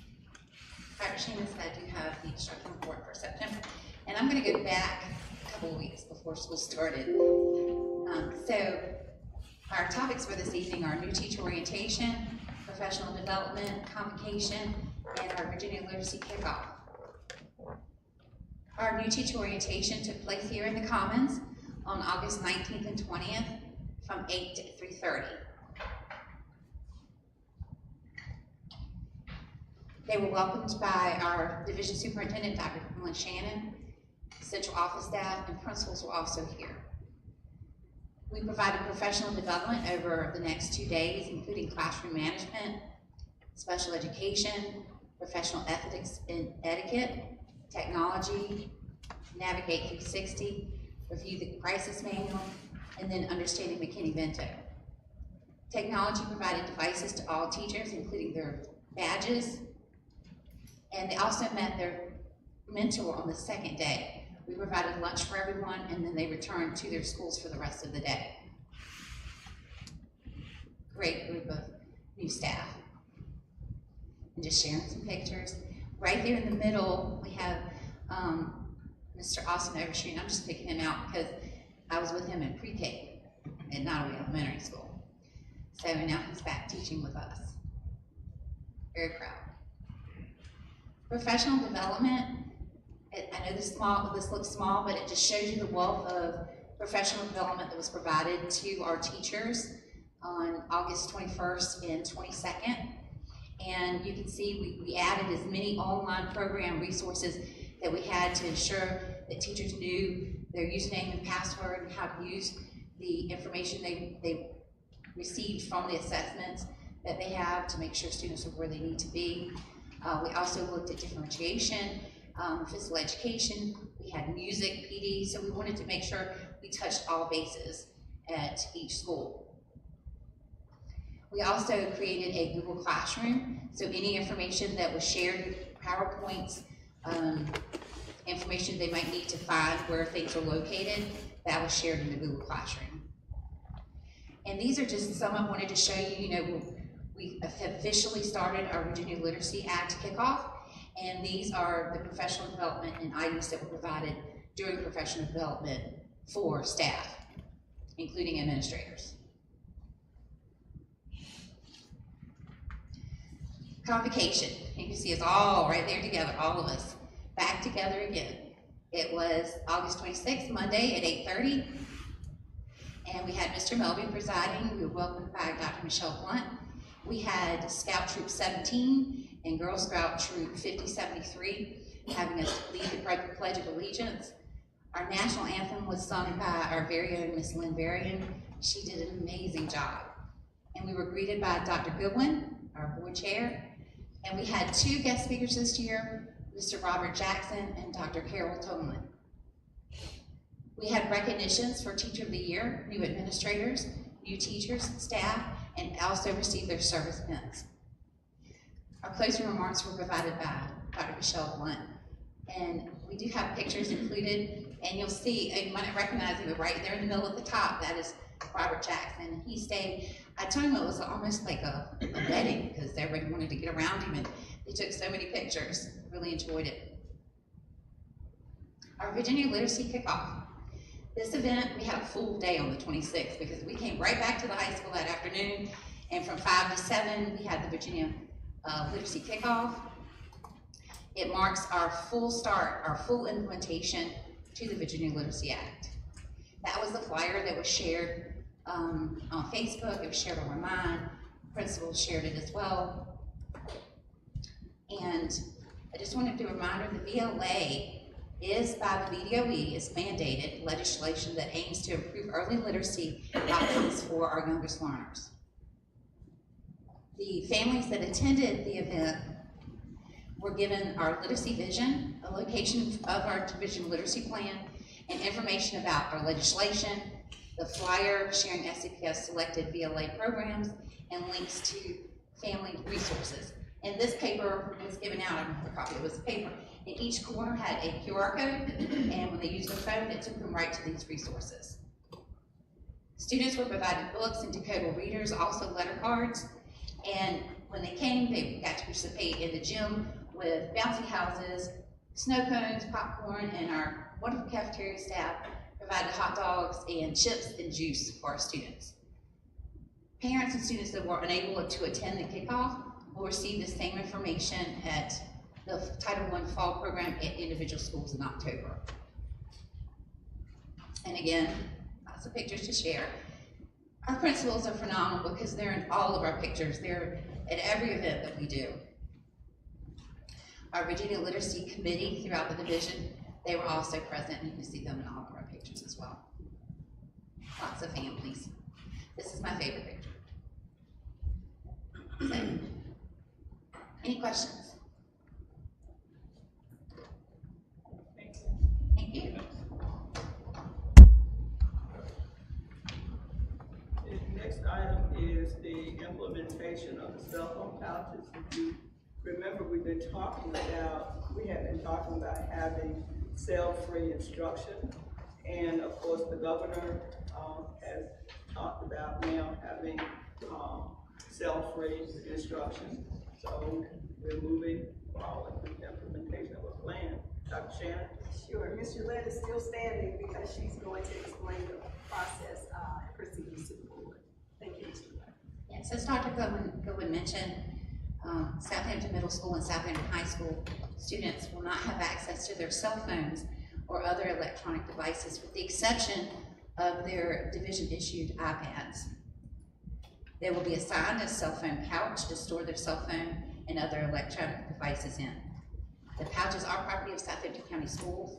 Dr. Shannon said you have the instructional report for September, and I'm going to go back a couple of weeks before school started. So our topics for this evening are new teacher orientation, professional development, convocation, and our Virginia Literacy Kickoff. Our new teacher orientation took place here in the Commons on August 19th and 20th from 8 to 3:30. They were welcomed by our division superintendent, Dr. Emily Shannon. Central office staff and principals were also here. We provided professional development over the next 2 days, including classroom management, special education, professional ethics and etiquette, technology, Navigate 360, review the crisis manual, and then understanding McKinney-Vento. Technology provided devices to all teachers, including their badges, and they also met their mentor on the second day. We provided lunch for everyone, and then they returned to their schools for the rest of the day. Great group of new staff. And just sharing some pictures. Right there in the middle, we have Mr. Austin Overstreet. I'm just picking him out because I was with him in pre-K at Nottoway Elementary School. So now he's back teaching with us. Very proud. Professional development. I know this looks small, but it just shows you the wealth of professional development that was provided to our teachers on August 21st and 22nd. And you can see we added as many online program resources that we had to ensure that teachers knew their username and password and how to use the information they received from the assessments. that they have to make sure students are where they need to be. We also looked at differentiation, physical education, we had music, PD, so we wanted to make sure we touched all bases at each school. We also created a Google Classroom, so any information that was shared, PowerPoints, information they might need to find where things are located, that was shared in the Google Classroom. And these are just some I wanted to show you. We have officially started our Virginia Literacy Act kickoff, and these are the professional development and items that were provided during professional development for staff, including administrators. Convocation, you can see it's all right there together, all of us, back together again. It was August 26th, Monday at 8:30, and we had Mr. Melby presiding. We were welcomed by Dr. Michelle Blunt. We had Scout Troop 17 and Girl Scout Troop 5073 having us lead the Pledge of Allegiance. Our national anthem was sung by our very own Miss Lynn Varian. She did an amazing job. And we were greeted by Dr. Goodwin, our board chair. And we had two guest speakers this year, Mr. Robert Jackson and Dr. Carol Tomlin. We had recognitions for Teacher of the Year, new administrators, new teachers, staff, and also received their service pins. Our closing remarks were provided by Dr. Michelle Blunt. And we do have pictures included, and you'll see, and you might recognize him right there in the middle at the top, that is Robert Jackson. He stayed, I told him it was almost like a wedding because everybody wanted to get around him, and they took so many pictures. Really enjoyed it. Our Virginia Literacy Kickoff. This event, we had a full day on the 26th because we came right back to the high school that afternoon, and from 5 to 7, we had the Virginia Literacy Kickoff. It marks our full start, our full implementation to the Virginia Literacy Act. That was the flyer that was shared on Facebook. It was shared on Remind. Principals shared it as well. And I just wanted to remind her the VLA is by the BDOE, is mandated legislation that aims to improve early literacy outcomes for our youngest learners. The families that attended the event were given our literacy vision, a location of our division literacy plan, and information about our legislation, the flyer sharing SCPS selected VLA programs, and links to family resources. And this paper was given out, I don't have a copy, it was a paper, and each corner had a QR code, and when they used their phone, it took them right to these resources. Students were provided books and decodable readers, also letter cards, and when they came, they got to participate in the gym with bouncy houses, snow cones, popcorn, and our wonderful cafeteria staff provided hot dogs and chips and juice for our students. Parents and students that were unable to attend the kickoff will receive the same information at the Title I Fall Program at individual schools in October. And again, lots of pictures to share. Our principals are phenomenal because they're in all of our pictures. They're at every event that we do. Our Virginia Literacy Committee throughout the division, they were also present, and you can see them in all of our pictures as well. Lots of families. This is my favorite picture. So, any questions? Thank you. The next item is the implementation of the cell phone pouches. If you remember, we have been talking about having cell-free instruction, and of course the governor has talked about now having cell-free instruction. So we're moving forward with the implementation of a plan. Dr. Shannon? Sure, Ms. Gillette is still standing because she's going to explain the process and procedures to the board. Thank you, Ms. Gillette. Yes, as Dr. Goodwin mentioned, Southampton Middle School and Southampton High School students will not have access to their cell phones or other electronic devices with the exception of their division-issued iPads. They will be assigned a cell phone pouch to store their cell phone and other electronic devices in. The pouches are property of Southampton County Schools.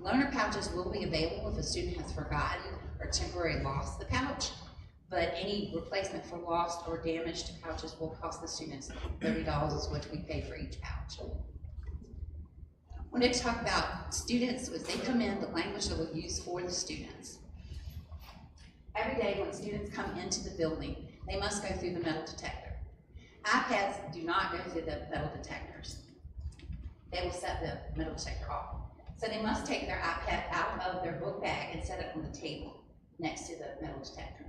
Loaner pouches will be available if a student has forgotten or temporarily lost the pouch. but any replacement for lost or damaged pouches will cost the students $30, is what we pay for each pouch. When I talk about students, as they come in, the language that we'll use for the students. Every day when students come into the building, they must go through the metal detector. iPads do not go through the metal detectors. They will set the metal detector off. So they must take their iPad out of their book bag and set it on the table next to the metal detector.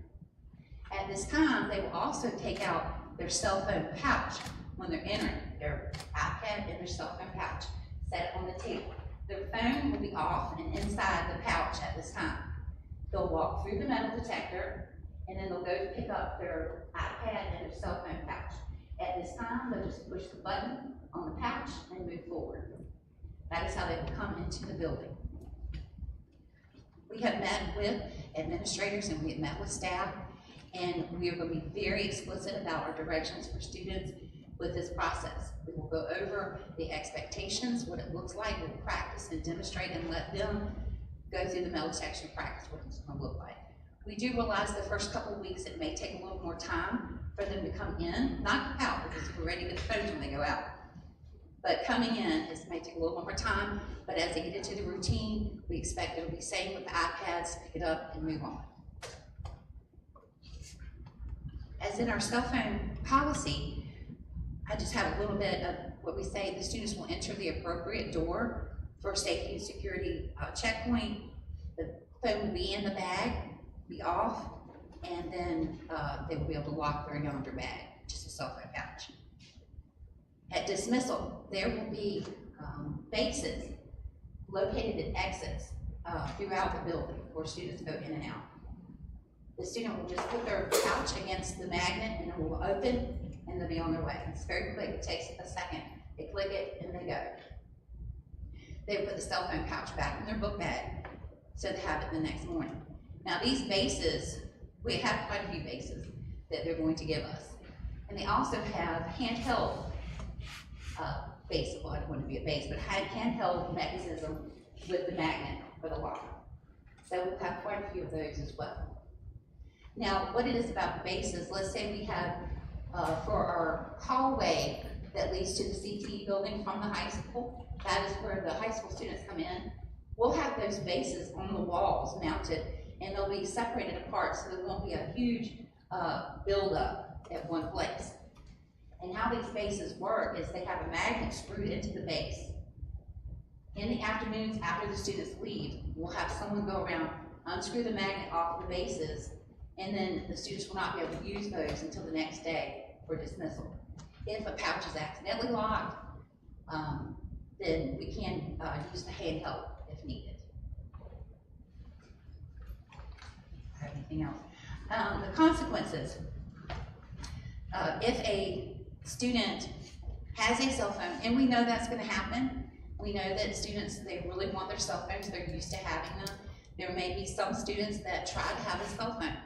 At this time, they will also take out their cell phone pouch when they're entering, their iPad and their cell phone pouch, set it on the table. Their phone will be off and inside the pouch at this time. They'll walk through the metal detector and then they'll go to pick up their iPad and their cell phone pouch. At this time, they'll just push the button on the pouch and move forward. That is how they will come into the building. We have met with administrators and we have met with staff, and we are going to be very explicit about our directions for students with this process. We will go over the expectations, what it looks like, we'll practice and demonstrate and let them go through the metal detector and practice what it's going to look like. We do realize the first couple of weeks it may take a little more time for them to come in, not come out, because we're ready to get the phones when they go out. But coming in, it may take a little more time, but as they get into the routine, we expect it'll be same with the iPads, pick it up and move on. As in our cell phone policy, I just have a little bit of what we say: the students will enter the appropriate door for safety and security checkpoint. The phone will be in the bag, be off, and then they will be able to lock their yonder bag, just a cell phone pouch. At dismissal, there will be bases located at exits throughout the building where students go in and out. The student will just put their pouch against the magnet and it will open and they'll be on their way. It's very quick, it takes a second. They click it and they go. They will put the cell phone pouch back in their book bag so they have it the next morning. Now these bases, we have quite a few bases that they're going to give us. And they also have handheld base, well I don't want to be a base, but handheld mechanism with the magnet for the lock. So we'll have quite a few of those as well. Now, what it is about the bases, let's say we have for our hallway that leads to the CTE building from the high school, that is where the high school students come in. We'll have those bases on the walls mounted and they'll be separated apart so there won't be a huge buildup at one place. And how these bases work is they have a magnet screwed into the base. In the afternoons after the students leave, we'll have someone go around, unscrew the magnet off the bases, and then the students will not be able to use those until the next day for dismissal. If a pouch is accidentally locked, then we can use the handheld if needed. Anything else? The consequences. If a student has a cell phone, and we know that's going to happen, we know that students, they really want their cell phones, they're used to having them. There may be some students that try to have a cell phone.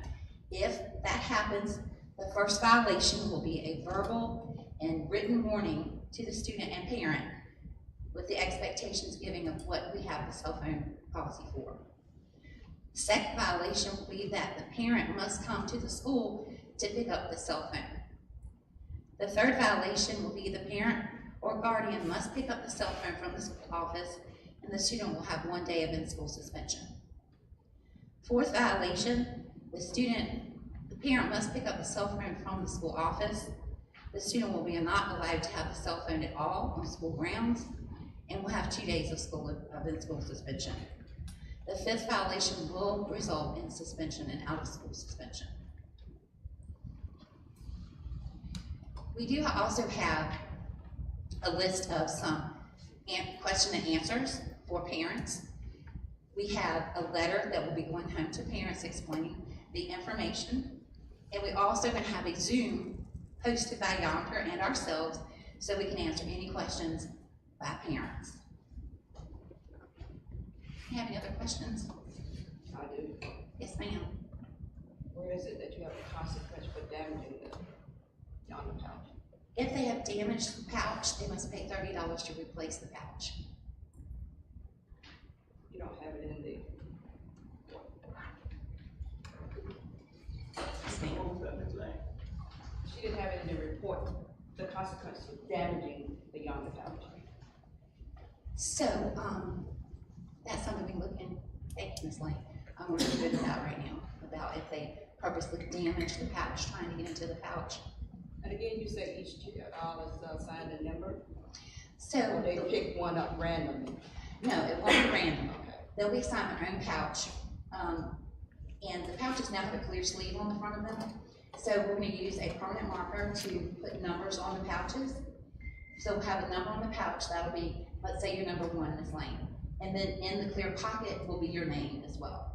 If that happens, the first violation will be a verbal and written warning to the student and parent with the expectations giving of what we have the cell phone policy for. The second violation will be that the parent must come to the school to pick up the cell phone. The third violation will be the parent or guardian must pick up the cell phone from the school office and the student will have 1 day of in-school suspension. Fourth violation, the parent must pick up the cell phone from the school office. The student will be not allowed to have the cell phone at all on school grounds and will have 2 days of in-school suspension. The fifth violation will result in suspension and out-of-school suspension. We do also have a list of some question and answers for parents. We have a letter that will be going home to parents explaining the information. And we also going to have a Zoom hosted by Yonder and ourselves so we can answer any questions by parents. Do you have any other questions? I do. Yes, ma'am. Where is it that you have a consequence for damaging the Yonder pouch? If they have damaged the pouch, they must pay $30 to replace the pouch. You don't have it in the. Yes, ma'am. she didn't have any to report the consequences of damaging the younger pouch. So, that's something we look in, thank you, Ms. Lane. We're looking into that right now, about if they purposely damage the pouch, trying to get into the pouch. And again, you said each child is assigned a number? So. Or they pick one up randomly? No, it won't be random. Okay. They'll be assigned their own pouch. And the pouches now have a clear sleeve on the front of them. So we're gonna use a permanent marker to put numbers on the pouches. So we'll have a number on the pouch, that'll be, let's say your number 1, Ms. Lane. And then in the clear pocket will be your name as well.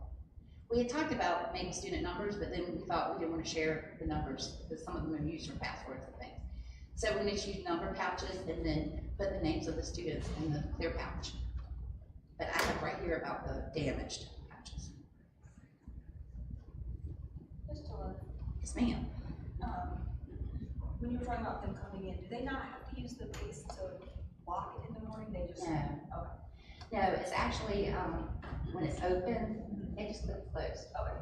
We had talked about maybe student numbers, but then we thought we didn't want to share the numbers because some of them are used for passwords and things. So we're gonna use number pouches and then put the names of the students in the clear pouch. But I have right here about the damaged pouches. Yes, ma'am. When you were talking about them coming in, do they not have to use the base to lock it in the morning? They just No. Okay. No, it's actually when it's open, they just click close. Okay.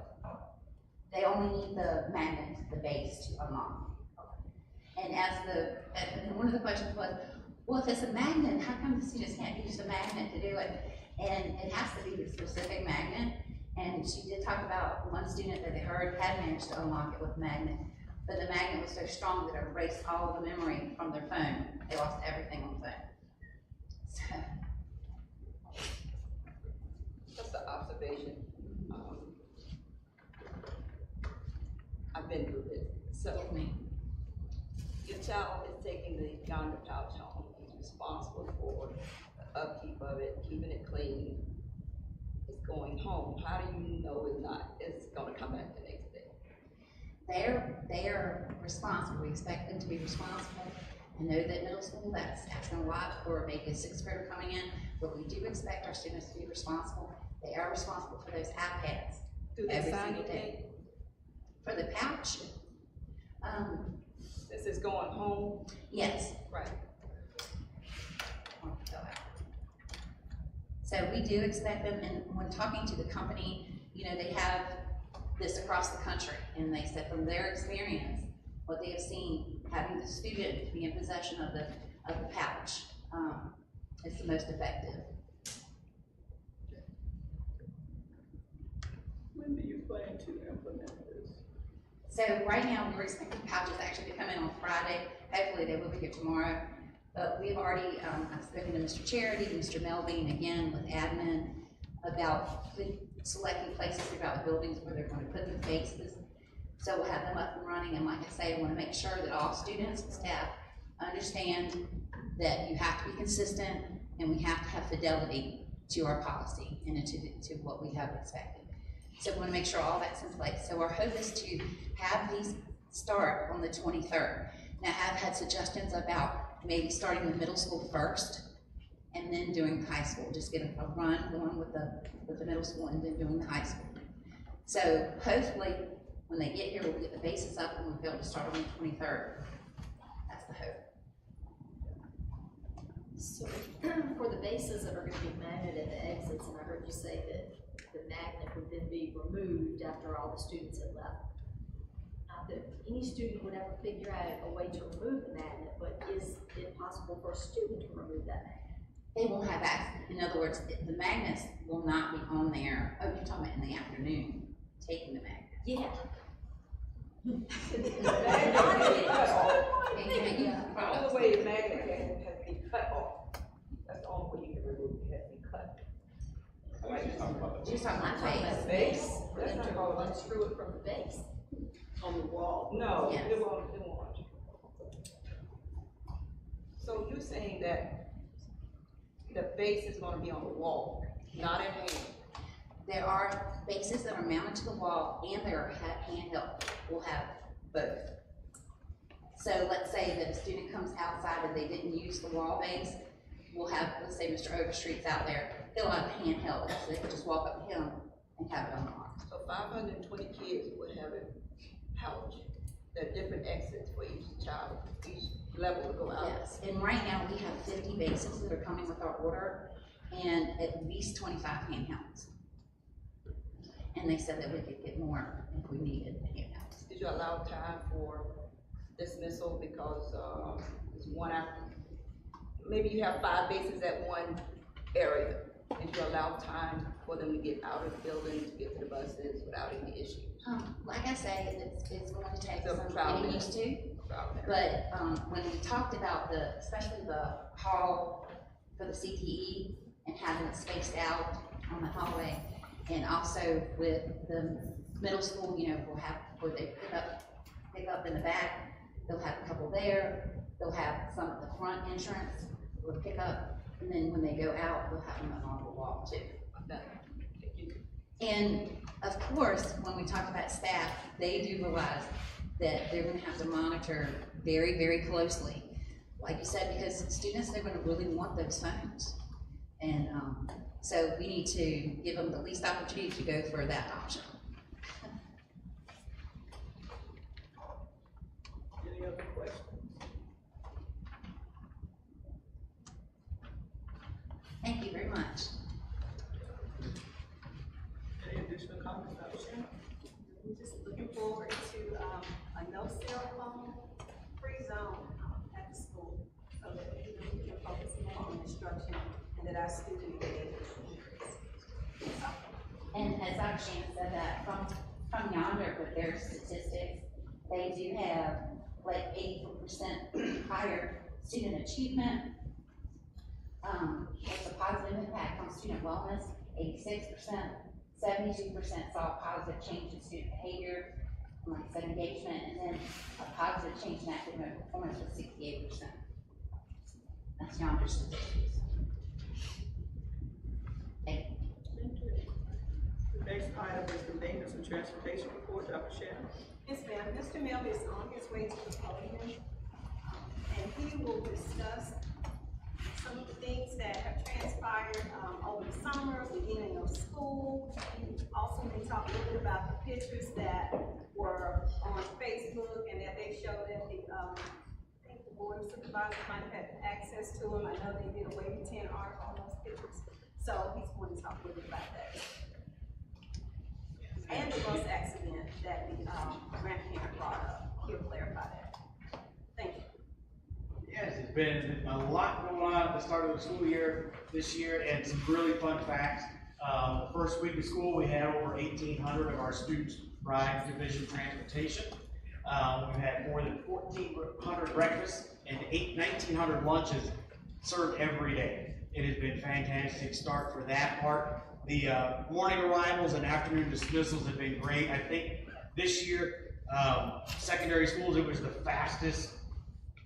They only need the magnet, the base, to unlock. And and one of the questions was, well, if it's a magnet, how come the students can't use the magnet to do it? And it has to be the specific magnet. And she did talk about one student that they heard had managed to unlock it with a magnet, but the magnet was so strong that it erased all of the memory from their phone. They lost everything on the phone. So. Just an observation. I've been through this. So, your child is taking the yonder pouch home. He's responsible for the upkeep of it, keeping it clean. It's going home. How do you know it's gonna come back the next day? They're responsible. We expect them to be responsible. I know that middle school, that's asking a lot for maybe a 6th grader coming in, but we do expect our students to be responsible. They are responsible for those iPads. Do they every sign single it? day. For the pouch? This is going home? Yes. Right. So we do expect them, and when talking to the company, you know, they have this across the country, and they said from their experience, what they have seen, having the student be in possession of the pouch is the most effective. When do you plan to implement this? So right now, we're expecting pouches actually to come in on Friday. Hopefully they will be here tomorrow. But we've already, I've spoken to Mr. Charity, Mr. Melvin, again with admin, about selecting places throughout the buildings where they're going to put the faces. So we'll have them up and running, and like I say, I want to make sure that all students and staff understand that you have to be consistent and we have to have fidelity to our policy and to what we have expected. So we want to make sure all that's in place. So our hope is to have these start on the 23rd. Now, I've had suggestions about maybe starting the middle school first and then doing high school, just getting a run going with the middle school and then doing the high school. So hopefully when they get here, we'll get the bases up and we'll be able to start on the 23rd. That's the hope. So for the bases that are going to be mounted at the exits, and I heard you say that the magnet would then be removed after all the students had left. Not that any student would ever figure out a way to remove the magnet, but is it possible for a student to remove that magnet? They won't have access. In other words, the magnets will not be on there. Oh, you're talking about in the afternoon, taking the magnet. Yeah. The only way the magnet has to be cut off. That's the only way you can remove it, has to be cut. She's talking about the base. Base? For them to unscrew it from the base. On the wall? No, Yes. it won't. So you're saying that the base is gonna be on the wall, not in hand? There are bases that are mounted to the wall and they are handheld. We'll have both. So let's say that a student comes outside and they didn't use the wall base. We'll have, let's say Mr. Overstreet's out there, he'll have a handheld, so they can just walk up to him and have it unlocked. So 520 kids would have a pouch. There are different exits for each child, each level to go out. Yes, and right now we have 50 bases that are coming with our order and at least 25 handhelds. And they said that we could get more if we needed handhelds. Did you allow time for dismissal because, it's one after, maybe you have 5 bases at one area, and you allow time for them to get out of the building to get to the buses without any issue. Like I say, it's going to take So some trial getting and used to. error. But, when we talked about especially the hall for the CTE and having it spaced out on the hallway, and also with the middle school, you know, we'll have, where they pick up in the back, they'll have a couple there, they'll have some at the front entrance, or pick up, and then when they go out, they'll have them along the wall too. And of course, when we talk about staff, they do realize that they're gonna have to monitor very, very closely. Like you said, because students, they're gonna really want those phones. And so we need to give them the least opportunity to go for that option. Any other questions? Thank you very much. Any additional comments, Dr. Shannon? I'm just looking forward to, a no cell phone free zone at the school, so that, you know, we can focus more on instruction and that our student engagement will increase. And as Dr. Shannon said, that from yonder with their statistics, they do have like 84% higher student achievement. There's a positive impact on student wellness, 86%, 72% saw a positive change in student behavior, like I said, engagement, and then a positive change in academic performance was 68%. That's yonder statistics. Thank you. Thank you. The next item is the maintenance and transportation report, Dr. Shannon. Yes, ma'am. Mr. Melby is on his way to the podium, and he will discuss some of the things that have transpired, over the summer, beginning of school. Also, we talk a little bit about the pictures that were on Facebook and that they showed at the, I think the board of supervisors might have had access to them. I know they did a Wavy 10 article on those pictures. So he's going to talk a little bit about that. And the bus accident that the, grandparent brought up. He'll clarify that. Thank you. Yes, it's been a lot going on at the start of the school year this year, and some really fun facts. The first week of school, we had over 1,800 of our students ride division transportation. We've had more than 1,400 breakfasts and 1,900 lunches served every day. It has been a fantastic start for that part. The morning arrivals and afternoon dismissals have been great. I think this year, secondary schools, it was the fastest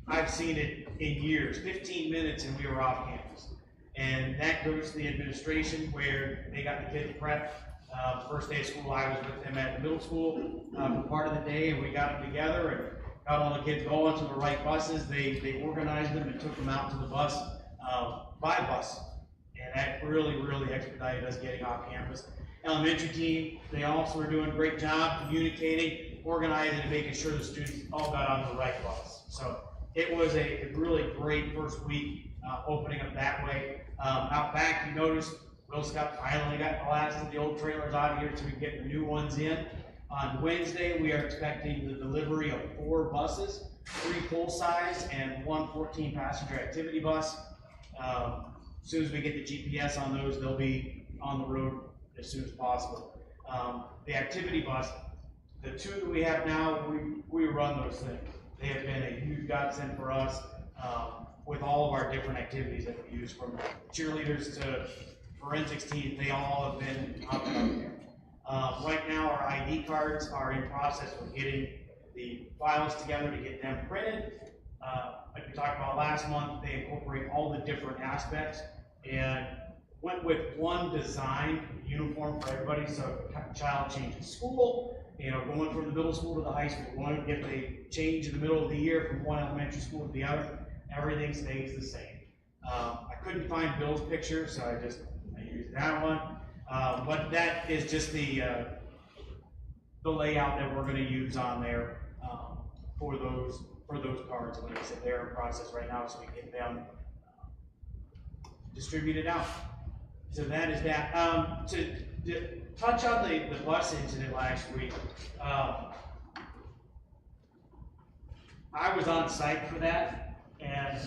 I've seen it in years. 15 minutes and we were off campus. And that goes to the administration where they got the kids prepped. First day of school, I was with them at the middle school for part of the day, and we got them together and got all the kids going to the right buses. They organized them and took them out to the bus by bus. And that really, really expedited us getting off campus. Elementary team, they also were doing a great job communicating, organizing, and making sure the students all got on the right bus. So it was a really great first week opening up that way. Out back, you noticed Will Scott finally got the last of the old trailers out of here so we can get the new ones in. On Wednesday, we are expecting the delivery of 4 buses, 3 full-size and 1 14-passenger activity bus. As soon as we get the GPS on those, they'll be on the road as soon as possible. The activity bus, the 2 that we have now, we run those things. They have been a huge godsend for us with all of our different activities that we use, from cheerleaders to forensics teams. They all have been up there. Right now, our ID cards are in process of getting the files together to get them printed. Like we talked about last month, they incorporate all the different aspects and went with one design uniform for everybody. So if a child changes school, you know, going from the middle school to the high school, if they change in the middle of the year from one elementary school to the other, everything stays the same. I couldn't find Bill's picture, so I used that one. But that is just the layout that we're going to use on there for those cards. Like I said, they're in process right now, so we get them distributed out. So that is that. To touch on the bus incident last week, I was on site for that, and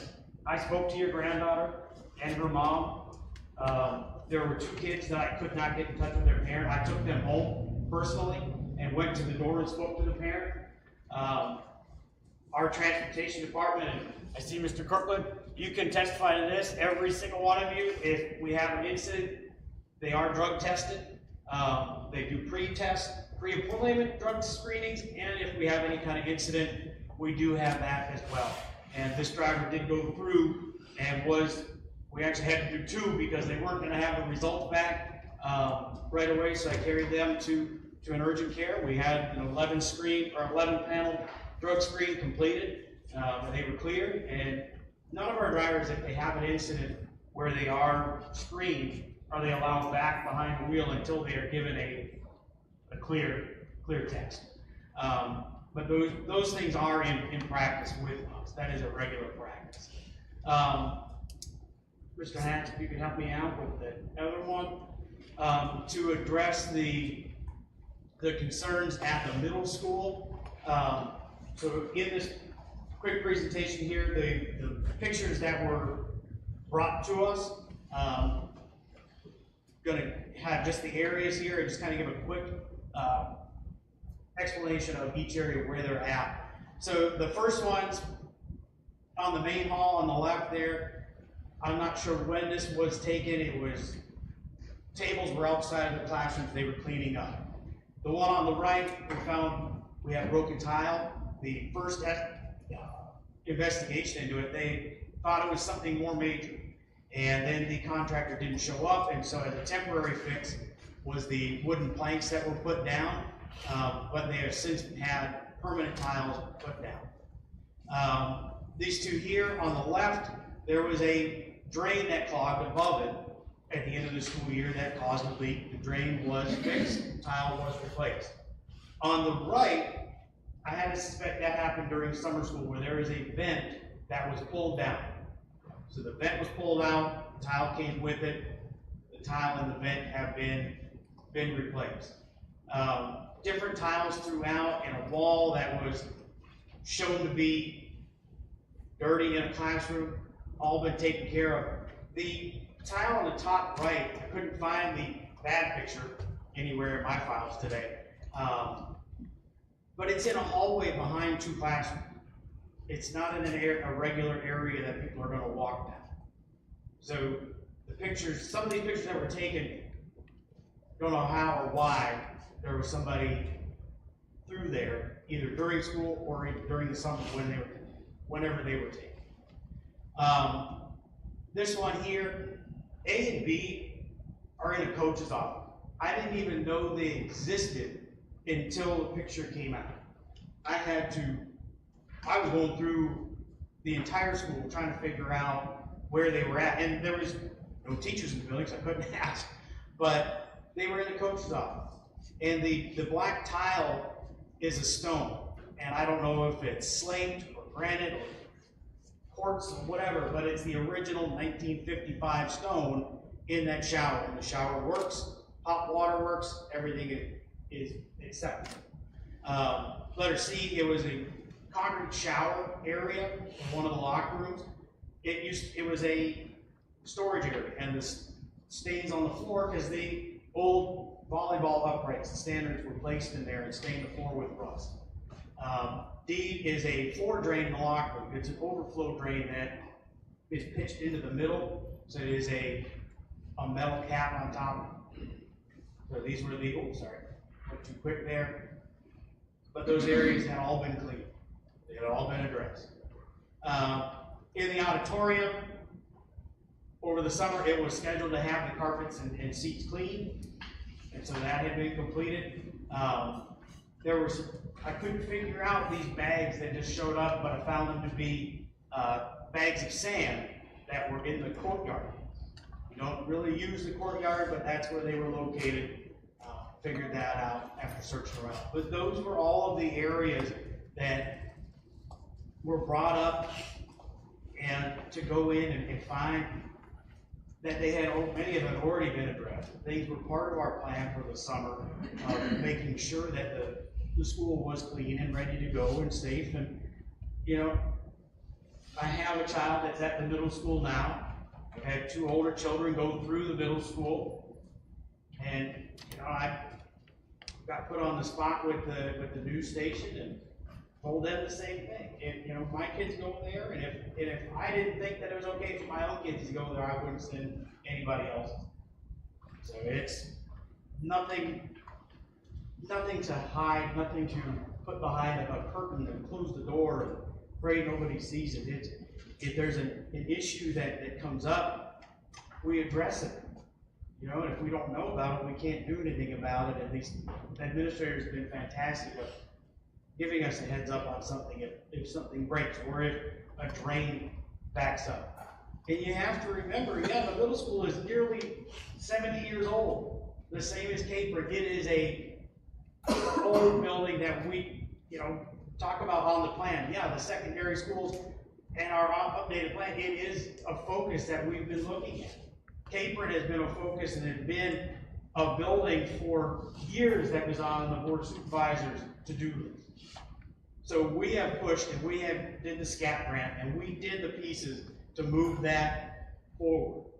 I spoke to your granddaughter and her mom. There were 2 kids that I could not get in touch with their parent. I took them home personally and went to the door and spoke to the parent. Our transportation department, and I see Mr. Kirkland, you can testify to this, every single one of you, if we have an incident, they are drug tested. They do pre-employment drug screenings, and if we have any kind of incident, we do have that as well. And this driver did go through and we actually had to do 2 because they weren't gonna have the results back right away, so I carried them to an urgent care. We had an 11 panel drug screen completed, and they were clear, and none of our drivers, if they have an incident where they are screened, are they allowed back behind the wheel until they are given a clear test. But those things are in practice with us. That is a regular practice. Mr. Hatch, if you could help me out with the other one, to address the concerns at the middle school. So in this quick presentation here, the pictures that were brought to us, gonna have just the areas here and just kind of give a quick explanation of each area where they're at. So the first one's on the main hall on the left there. I'm not sure when this was taken. It was, tables were outside of the classrooms, they were cleaning up. The one on the right, we have broken tile. The first investigation into it, they thought it was something more major. And then the contractor didn't show up, and so as a temporary fix was the wooden planks that were put down, but they have since had permanent tiles put down. These 2 here on the left, there was a drain that clogged above it at the end of the school year that caused a leak. The drain was fixed, the tile was replaced. On the right, I had to suspect that happened during summer school where there is a vent that was pulled down. So the vent was pulled out, the tile came with it, the tile and the vent have been replaced. Different tiles throughout, and a wall that was shown to be dirty in a classroom, all been taken care of. The tile on the top right, I couldn't find the bad picture anywhere in my files today. But it's in a hallway behind 2 classrooms. It's not in a regular area that people are going to walk down. So the pictures, some of these pictures that were taken, don't know how or why there was somebody through there, either during school or during the summer whenever they were taken. This one here, A and B are in a coach's office. I didn't even know they existed until the picture came out. I was going through the entire school trying to figure out where they were at, and there was no teachers in the building, so I couldn't ask, but they were in the coach's office. And the black tile is a stone, and I don't know if it's slate or granite or quartz or whatever, but it's the original 1955 stone in that shower. And the shower works, hot water works, everything is acceptable. Letter C, it was a concrete shower area in one of the locker rooms. It was a storage area, and the stains on the floor because the old volleyball uprights, the standards were placed in there and stained the floor with rust. D is a floor drain in the locker room. It's an overflow drain that is pitched into the middle, so it is a metal cap on top. So these were the, oh, sorry, went too quick there. But those areas had all been cleaned. They had all been addressed. In the auditorium, over the summer, it was scheduled to have the carpets and seats cleaned, and so that had been completed. I couldn't figure out these bags that just showed up, but I found them to be bags of sand that were in the courtyard. We don't really use the courtyard, but that's where they were located. Figured that out after searching around. But those were all of the areas that were brought up, and to go in and find that they had, many of them had already been addressed. Things were part of our plan for the summer, making sure that the school was clean and ready to go and safe, and you know, I have a child that's at the middle school now. I had 2 older children go through the middle school. And, you know, I got put on the spot with the news station and told them the same thing. If, you know, my kids go there, and if I didn't think that it was okay for my own kids to go there, I wouldn't send anybody else. So it's nothing to hide, nothing to put behind a curtain and close the door and pray nobody sees it. If there's an issue that comes up, we address it. You know, and if we don't know about it, we can't do anything about it. At least the administrator's been fantastic with giving us a heads up on something if something breaks or if a drain backs up. And you have to remember, yeah, the middle school is nearly 70 years old, the same as Caper. It is a old building that we, you know, talk about on the plan. Yeah, the secondary schools and our updated plan, it is a focus that we've been looking at. Caper has been a focus and has been a building for years that was on the board of supervisors to-do list. So we have pushed and we have did the SCAP grant and we did the pieces to move that forward.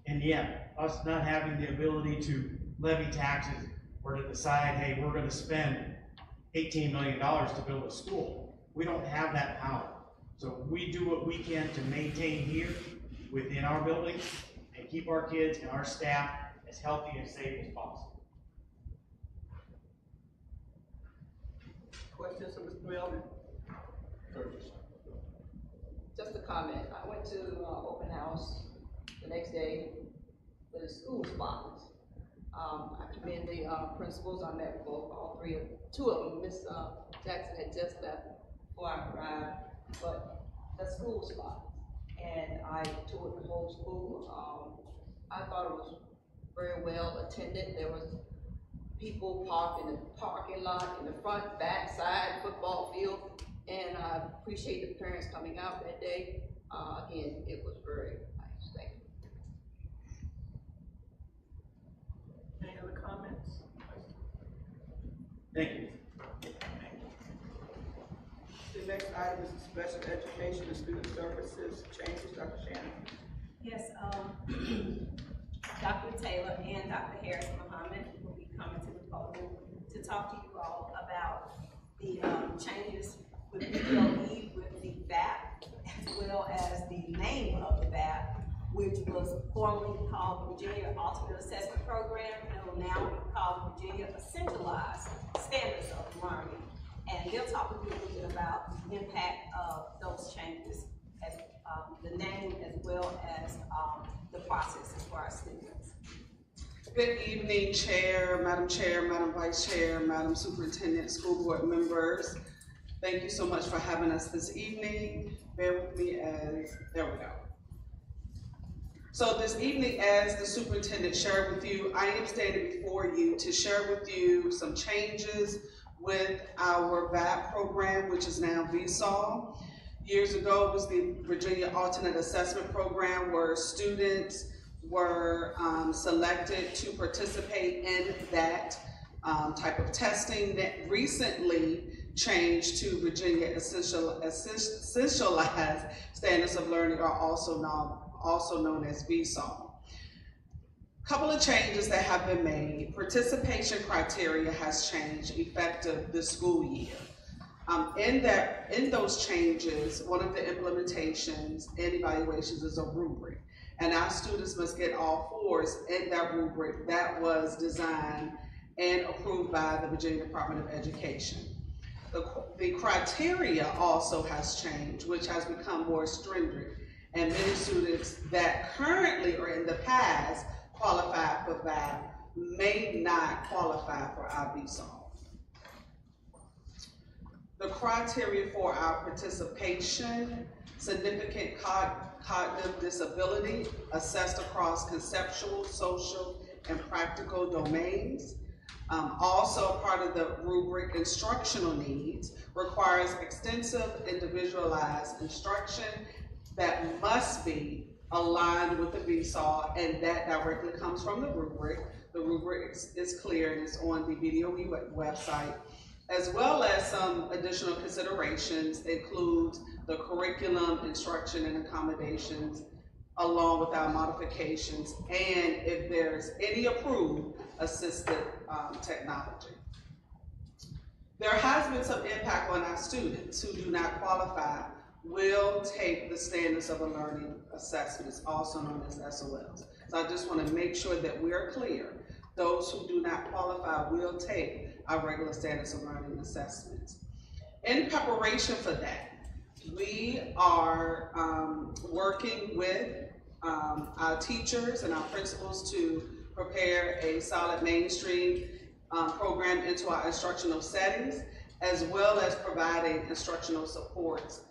And yeah, us not having the ability to levy taxes or to decide, hey, we're going to spend $18 million to build a school. We don't have that power. So we do what we can to maintain here within our building and keep our kids and our staff as healthy and safe as possible. Questions of Mr. Melvin? Just a comment. I went to open house the next day for the school spots. I commend the principals. I met with all 2 of them. Miss Jackson had just left before I arrived, but the school spots. And I toured the whole school. I thought it was very well attended. There was people parked in the parking lot, in the front, back, side, football field, and I appreciate the parents coming out that day. Again, it was very nice. Thank you. Any other comments? Thank you. The next item is special education and student services changes. Dr. Shannon. Yes, Dr. Taylor and Dr. Harrison Muhammad will be coming to the podium to talk to you all about the changes with VOE, with the VAP, as well as the name of the VAP, which was formerly called Virginia Alternate Assessment Program, and will now be called Virginia Essentialized Standards of Learning. And they'll talk with you a little bit about the impact of those changes, as the name as well as the processes for our students. Good evening, Chair, Madam Vice Chair, Madam Superintendent, school board members. Thank you so much for having us this evening. Bear with me as, there we go. So this evening, as the superintendent shared with you, I am standing before you to share with you some changes with our VAP program, which is now VSOL. Years ago, it was the Virginia Alternate Assessment Program, where students were selected to participate in that type of testing. That recently changed to Virginia Essentialized Standards of Learning, are also known as VSOL. Couple of changes that have been made. Participation criteria has changed effective this school year. In those changes, one of the implementations and evaluations is a rubric, and our students must get all 4s in that rubric that was designed and approved by the Virginia Department of Education. The criteria also has changed, which has become more stringent, and many students that currently or in the past qualify for VAP may not qualify for our VSOL. The criteria for our participation: significant cognitive disability assessed across conceptual, social, and practical domains. Also part of the rubric, instructional needs requires extensive individualized instruction that must be aligned with the VSOL, and that directly comes from the rubric. The rubric is clear and it's on the VDOE website. as well as some additional considerations includes the curriculum, instruction, and accommodations, along with our modifications, and if there's any approved assistive technology. There has been some impact on our students who do not qualify will take the standards of a learning assessments, also known as SOLs. So I just want to make sure that we're clear. Those who do not qualify will take our regular standards of learning assessments. In preparation for that, we are working with our teachers and our principals to prepare a solid mainstream program into our instructional settings, as well as providing instructional supports,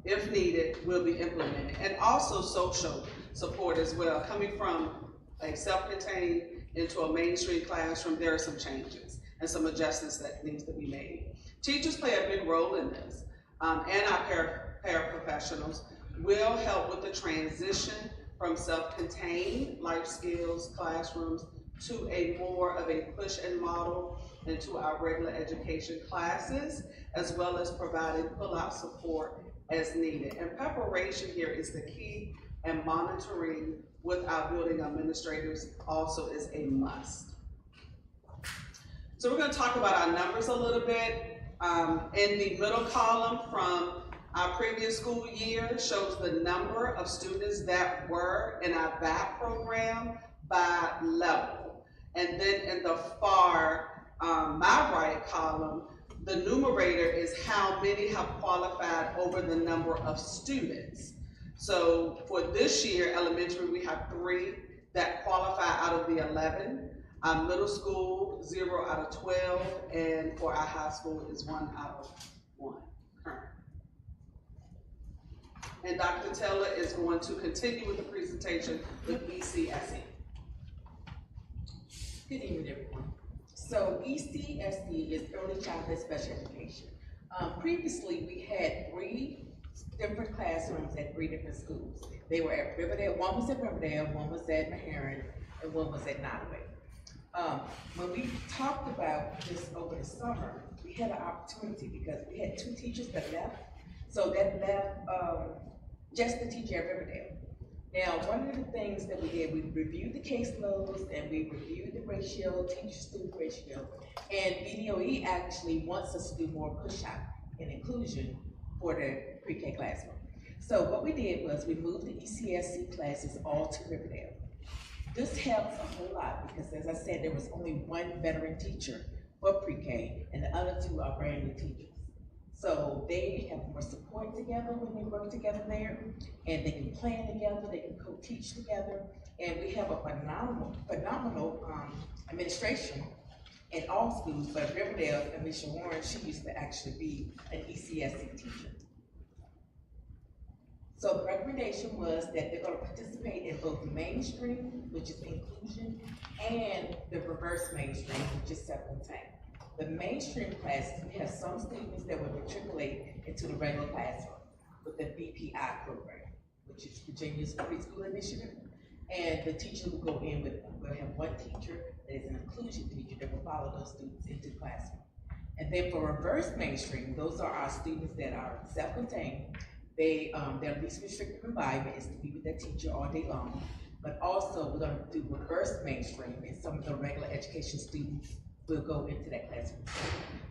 if needed, will be implemented. And also social support as well. Coming from a self-contained into a mainstream classroom, there are some changes and some adjustments that needs to be made. Teachers play a big role in this, and our paraprofessionals will help with the transition from self-contained life skills classrooms to a more of a push and model into our regular education classes, as well as providing pull-out support as needed. And preparation here is the key, and monitoring with our building administrators also is a must. So we're going to talk about our numbers a little bit. In the middle column from our previous school year shows the number of students that were in our VAP program by level. And then in the far, my right column, the numerator is how many have qualified over the number of students. So for this year, elementary, we have 3 that qualify out of the 11. Our middle school, 0 out of 12, and for our high school is 1 out of 1 current. And Dr. Taylor is going to continue with the presentation with ECSE. Good evening, everyone. So ECSE is Early Childhood Special Education. Previously, we had 3 different classrooms at 3 different schools. They were at Riverdale, one was at Riverdale, one was at Meharon, and one was at Nottoway. When we talked about this over the summer, we had an opportunity because we had 2 teachers that left. So that left just the teacher at Riverdale. Now, one of the things that we did, we reviewed the caseloads and we reviewed the ratio, teacher-student ratio, and BDOE actually wants us to do more push-out and inclusion for the pre-K classroom. So what we did was we moved the ECSE classes all to Riverdale. This helps a whole lot because, as I said, there was only 1 veteran teacher for pre-K and the other 2 are brand new teachers. So they have more support together when they work together there, and they can plan together, they can co-teach together, and we have a phenomenal administration in all schools, but Riverdale, and Alicia Warren, she used to actually be an ECSE teacher. So the recommendation was that they're going to participate in both the mainstream, which is inclusion, and the reverse mainstream, which is self-contained. The mainstream classes, we have some students that will matriculate into the regular classroom with the BPI program, which is Virginia's Preschool Initiative. And the teacher will go in with them. We'll have 1 teacher that is an inclusion teacher that will follow those students into the classroom. And then for reverse mainstream, those are our students that are self-contained. Their least restricted environment is to be with their teacher all day long. But also, we're going to do reverse mainstream, and some of the regular education students will go into that classroom.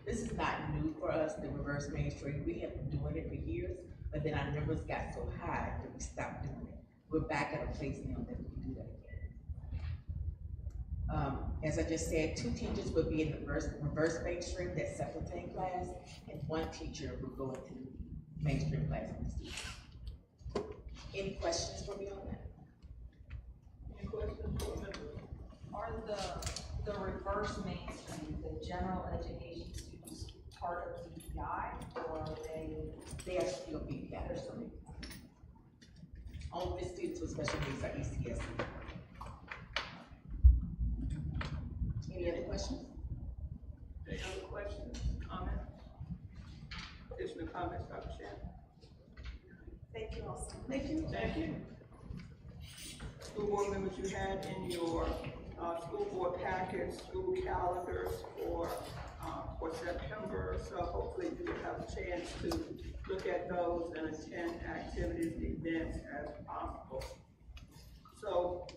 This is not new for us, the reverse mainstream. We have been doing it for years, but then our numbers got so high that we stopped doing it. We're back at a place now that we can do that again. As I just said, 2 teachers will be in the reverse mainstream, that self-contained class, and 1 teacher will go into the mainstream class with the students. Any questions for me on that? Any questions for me? Are the reverse mainstream, the general education students, part of BPI, or are they are still BPI. They're still BPI. Only the students with special needs are ECSE. Any other questions? Any other questions, comments? Additional comments, Dr. Shannon? Thank you also. Thank you. Thank you. School board members, you had in your school board packets, school calendars for for September, so hopefully you will have a chance to look at those and attend activities and events as possible. So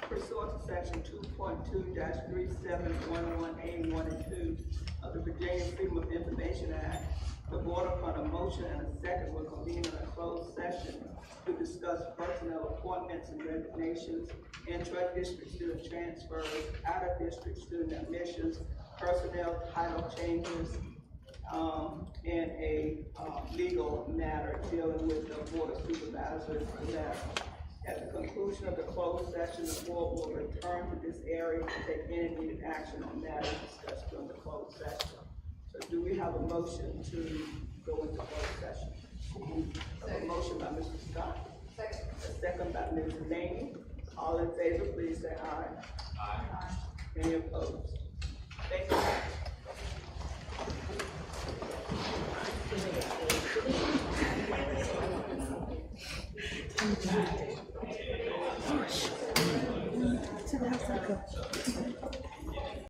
pursuant to section 2.2-3711A1 and 2 of the Virginia Freedom of Information Act, the board upon a motion and a second will convene in a closed session to discuss personnel appointments and resignations, intra-district student transfers, out-of-district student admissions, personnel title changes, and a legal matter dealing with the board of supervisors matter. At the conclusion of the closed session, the board will return to this area to take any needed action on matters discussed during the closed session. So do we have a motion to go into closed session? A motion by Mr. Scott. Second. A second by Ms. Laney. All in favor, please say aye. Aye. Any opposed? Thank you. To the house.